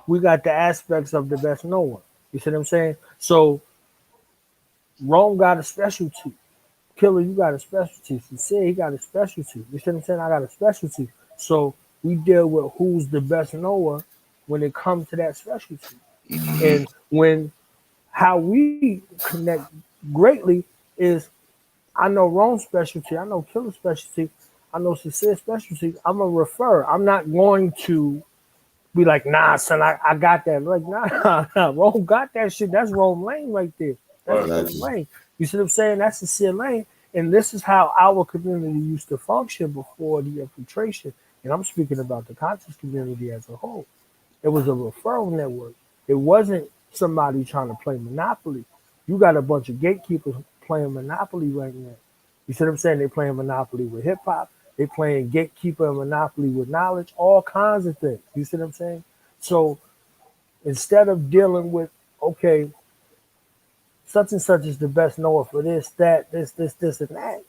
we got the aspects of the best knower. You see what I'm saying? So Rome got a specialty. Killa, you got a specialty. Sincere, he got a specialty. You see what I'm saying? I got a specialty. So we deal with who's the best knower when it comes to that specialty. And how we connect greatly is I know Rome's specialty, I know Killa's specialty, I know Sincere's specialty. I'm a refer. I'm not going to be like, nah, son, I got that. Like, nah, Rome got that shit. That's Rome Lane right there. That's Lane. You see what I'm saying? That's Sincere Lane. And this is how our community used to function before the infiltration. And I'm speaking about the conscious community as a whole. It was a referral network. It wasn't somebody trying to play Monopoly. You got a bunch of gatekeepers playing Monopoly right now. You see what I'm saying? They're playing Monopoly with hip hop. They're playing gatekeeper and Monopoly with knowledge, all kinds of things. You see what I'm saying? So instead of dealing with, okay, such and such is the best knower for this, that, this, and that,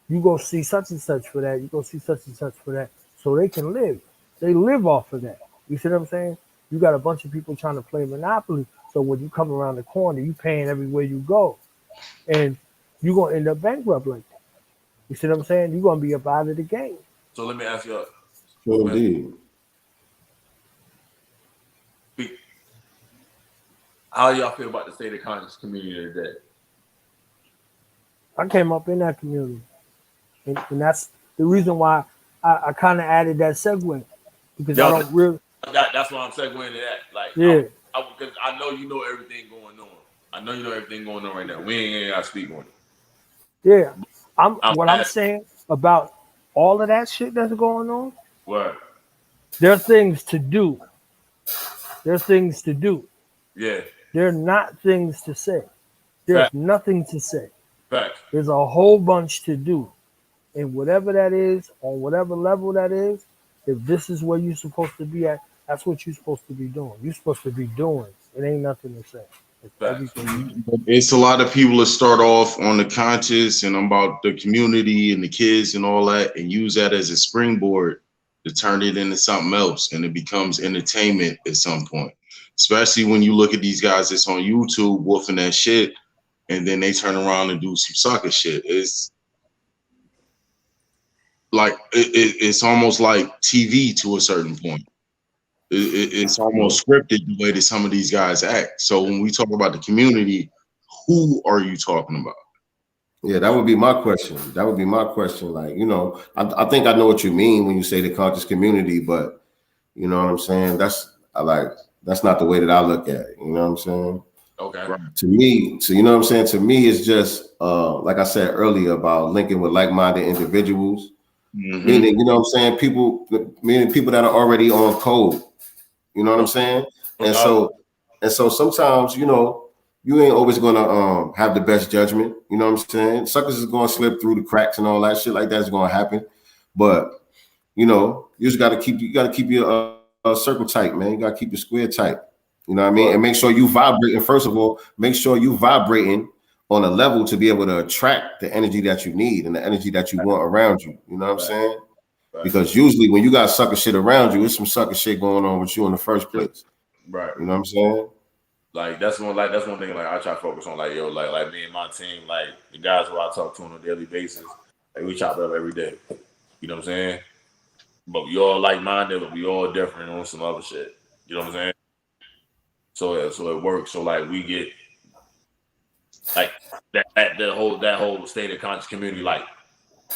you go see such and such for that. You go see such and such for that. So they can live. They live off of that. You see what I'm saying? You got a bunch of people trying to play Monopoly. So when you come around the corner, you paying everywhere you go. And you're going to end up bankrupt like that. You see what I'm saying? You're going to be up out of the game. So let me ask you how y'all feel about the state of conscious community today? I came up in that community. And that's the reason why I kind of added that segue. Because I don't really... That's why I'm segueing to that. Like, yeah. Because I know you know everything going on. I know you know everything going on right now. We ain't got to speak on it. Yeah. I'm saying about all of that shit that's going on. What? There are things to do. There's things to do. Yeah. There are not things to say. There's nothing to say. Fact. There's a whole bunch to do. and whatever that is, on whatever level that is, if this is where you're supposed to be at, that's what you're supposed to be doing. You're supposed to be doing. It ain't nothing to say. It's everything. It's a lot of people that start off on the conscious and about the community and the kids and all that, and use that as a springboard to turn it into something else, and it becomes entertainment at some point. Especially when you look at these guys that's on YouTube wolfing that shit, and then they turn around and do some sucker shit. It's like it's almost like TV to a certain point. It's almost scripted the way that some of these guys act. So when we talk about the community, who are you talking about? Yeah, that would be my question. That would be my question. Like, you know, I think I know what you mean when you say the conscious community, but you know what I'm saying? That's not the way that I look at it. You know what I'm saying? Okay. To me, so you know what I'm saying? To me, it's just like I said earlier about linking with like-minded individuals. Mm-hmm. Meaning, you know what I'm saying? Meaning people that are already on code. You know what I'm saying? And so sometimes, you know, you ain't always gonna have the best judgment. You know what I'm saying? Suckers is gonna slip through the cracks and all that shit like that's gonna happen. But you know, you just gotta keep your circle tight, man. You gotta keep your square tight. You know what I mean? And make sure you vibrating. First of all, make sure you vibrating on a level to be able to attract the energy that you need and the energy that you want around you. You know what I'm saying? Right. Because usually when you got sucker shit around you, it's some sucker shit going on with you in the first place. Right. You know what I'm saying? Like that's one thing like I try to focus on, like like me and my team, like the guys who I talk to on a daily basis, like we chop it up every day. You know what I'm saying? But we all like-minded, but we all different on some other shit. You know what I'm saying? So it works. So like we get like that whole state of conscious community. Like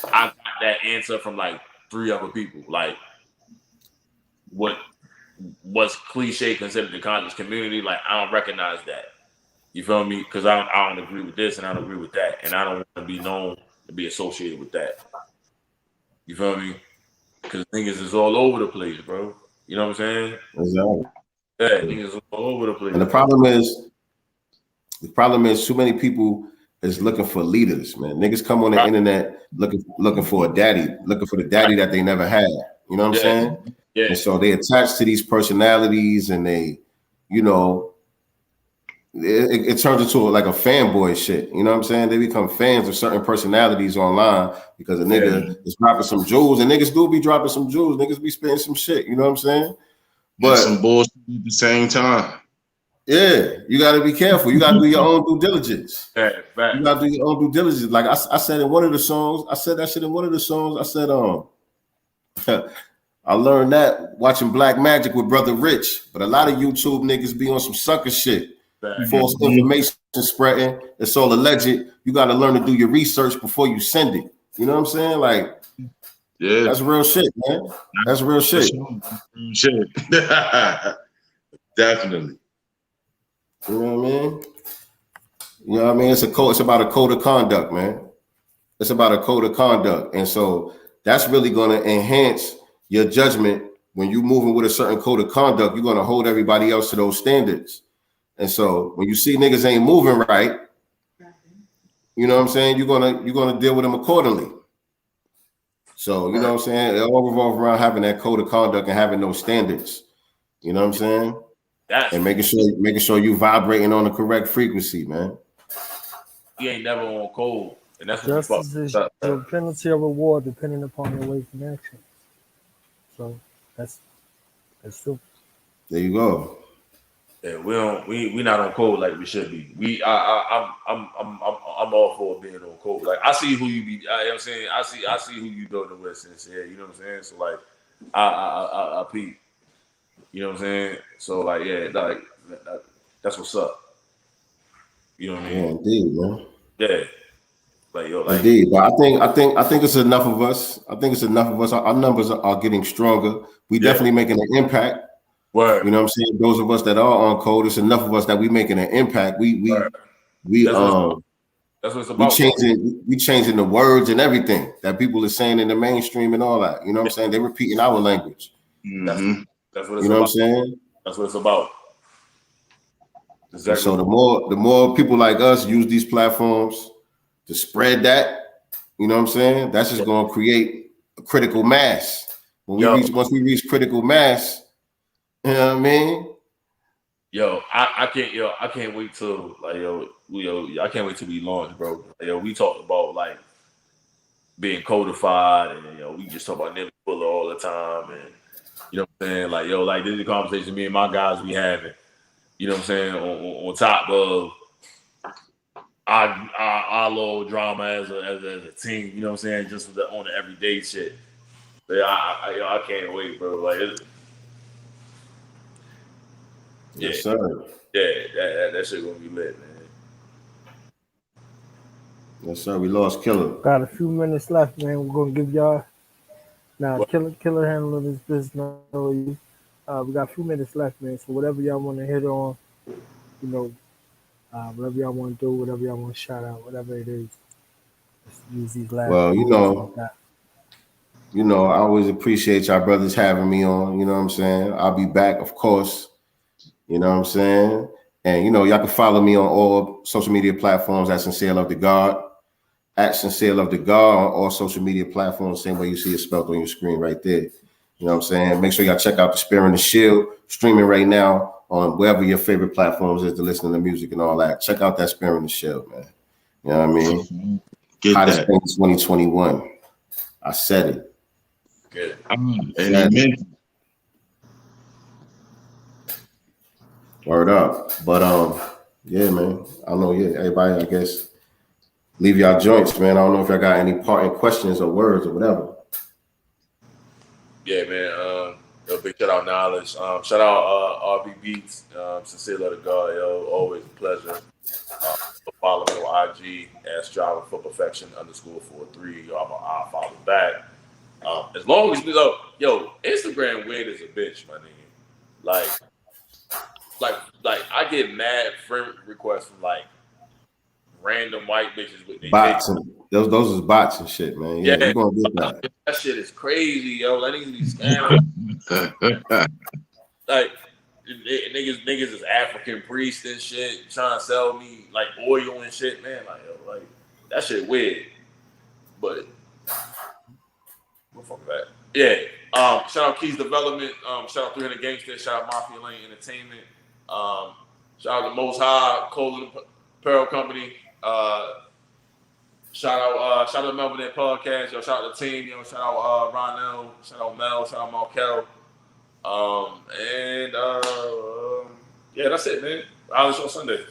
I got that answer from like 3 other people. Like what's cliche considered the conscious community? Like I don't recognize that. You feel me? Because I don't agree with this and I don't agree with that, and I don't want to be known to be associated with that. You feel me? Because niggas is all over the place, bro. You know what I'm saying? Exactly. Yeah, niggas all over the place. And the problem is too many people is looking for leaders, man. Niggas come on the internet looking for a daddy, looking for the daddy that they never had. You know what I'm saying? Yeah. And so they attach to these personalities and they, you know, it turns into like a fanboy shit. You know what I'm saying? They become fans of certain personalities online because a nigga is dropping some jewels, and niggas do be dropping some jewels. Niggas be spitting some shit. You know what I'm saying? But some bullshit at the same time. Yeah, you got to be careful. You got to do your own due diligence. Right. You got to do your own due diligence. Like I said in one of the songs, I said that shit in one of the songs. I said, I learned that watching Black Magic with Brother Rich, but a lot of YouTube niggas be on some sucker shit. False information spreading. It's all alleged. You got to learn to do your research before you send it. You know what I'm saying? Like, yeah, that's real shit, man. That's real shit. Shit. Definitely. You know what I mean? You know what I mean? It's about a code of conduct, man. It's about a code of conduct. And so that's really going to enhance your judgment when you're moving with a certain code of conduct. You're going to hold everybody else to those standards. And so when you see niggas ain't moving right, you know what I'm saying? You're gonna deal with them accordingly. So you know what I'm saying? It all revolves around having that code of conduct and having those standards. You know what I'm saying? And making sure you vibrating on the correct frequency, man. You ain't never on cold, and that's what justice is the penalty of reward depending upon your way from action. So that's true. There you go. Yeah, we not on code like we should be. I'm all for being on code. Like I see who you be. You know what I'm saying? I see who you building with, sincere. You know what I'm saying? So like I peep. You know what I'm saying? So like yeah, like that's what's up. You know what I mean? Yeah, indeed, man. Yeah. Like yo, like indeed. But I think it's enough of us. I think it's enough of us. Our numbers are getting stronger. We definitely making an impact. Word. You know what I'm saying? Those of us that are on code, it's enough of us that we making an impact. We that's what it's about. We changing the words and everything that people are saying in the mainstream and all that. You know what I'm saying? They're repeating our language. Mm-hmm. That's what it's you know about. What I'm saying? That's what it's about. Exactly. So the more people like us use these platforms to spread that, You know what I'm saying? That's just gonna create a critical mass. Once we reach critical mass, you know what I mean? I can't wait till I can't wait till we launch, bro. We talked about like being codified, and we just talk about Nipsey Fuller all the time, and you know what I'm saying? Like this is a conversation me and my guys be having. You know what I'm saying? On top of our little drama as a team. You know what I'm saying? Just on the everyday shit. But I can't wait, bro. Like, yes, sir. Yeah, that shit gonna be lit, man. Yes, sir. We lost Killa. Got a few minutes left, man. We're gonna give y'all now. Killa handling this business. We got a few minutes left, man. So whatever y'all want to hit on, whatever y'all want to do, whatever y'all want to shout out, whatever it is. Just use these last. Well, I always appreciate y'all brothers having me on. You know what I'm saying? I'll be back, of course. You know what I'm saying? And y'all can follow me on all social media platforms at Sincere Love the God. At Sincere Love the God on all social media platforms, same way you see it spelled on your screen right there. You know what I'm saying? Make sure y'all check out The Spear and the Shield, streaming right now on wherever your favorite platforms is to listen to music and all that. Check out that Spear and the Shield, man. You know what I mean? Hottest thing in 2021. I said it. Good. Word up. But yeah, man. I don't know. Yeah, everybody, I guess, leave y'all joints, man. I don't know if y'all got any parting questions or words or whatever. Yeah, man. Big shout out Knowledge. Shout out RB Beats. Sincere Love the God, always a pleasure. Follow me on IG at Striving for Perfection _43. I'll follow back. As long as Instagram weird as a bitch, my nigga. Like I get mad friend requests from like random white bitches with bots and those is bots and shit, man. Yeah, we gonna get that. That shit is crazy, yo. That niggas be scamming. Like niggas is African priests and shit trying to sell me like oil and shit, man. Like that shit weird. But what the fuck is that? Yeah. Shout out Keys Development. Shout out 300 Gangsters. Shout out Mafia Lane Entertainment. Shout out to Most High Clothing Apparel Company. Shout out to Melvinaire Podcast. Shout out the team. Shout out Ronell. Shout out Mel. Shout out Markel. Yeah, that's it, man. I'll show Sunday.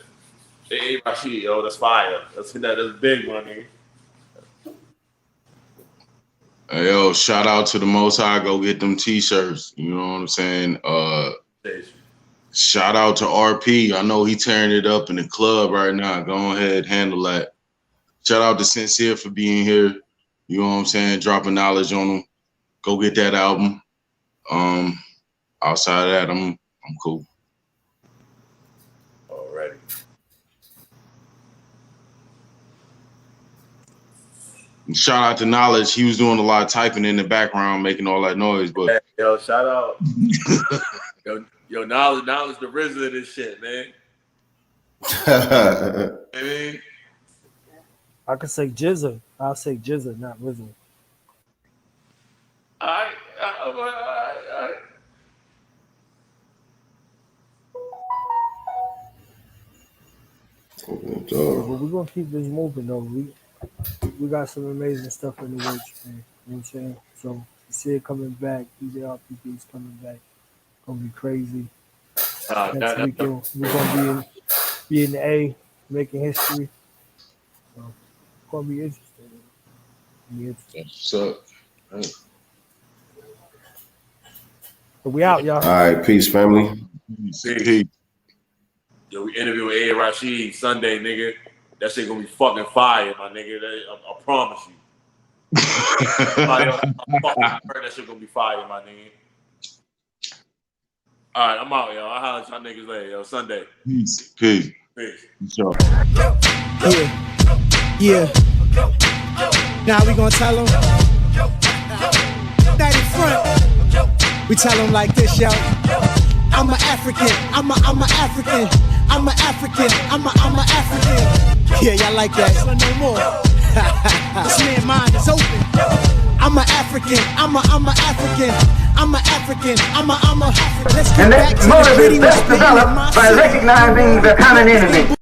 Hey, Rashid, that's fire. That's big money. Hey, shout out to the Most High. Go get them t-shirts. You know what I'm saying? Shout out to RP. I know he tearing it up in the club right now. Go ahead, handle that. Shout out to Sincere for being here. You know what I'm saying? Dropping knowledge on him. Go get that album. Outside of that, I'm cool. Alrighty. Shout out to Knowledge. He was doing a lot of typing in the background, making all that noise. But shout out. Yo, knowledge the RZA of this shit, man. I mean, I could say Jizza. I'll say Jizza, not RZA. All right. But we're gonna keep this moving though. We got some amazing stuff in the works, man. You know what I'm saying? So you see it coming back, DJRPP's coming back. Gonna be crazy. Next weekend we're gonna be in the A, making history. So it's gonna be interesting. So we out, y'all. All right, peace, family. Peace. Yo, we interviewing A. Rashid Sunday, nigga. That shit gonna be fucking fire, my nigga. I promise you. That shit gonna be fire, my nigga. All right, I'm out, y'all. I'll holler at y'all niggas later, yo. Sunday. Peace. Sure. Yeah. Now we gonna tell them. Night in front. We tell them like this, yo. I'm an African. I'm a African. I'm an African. I'm a African. Yeah, y'all like that. No more. This man's mind is open. I'm an African. I'm a African. I'm a African. I'm a. Let's get And back that to motive the is best developed by recognizing the common enemy.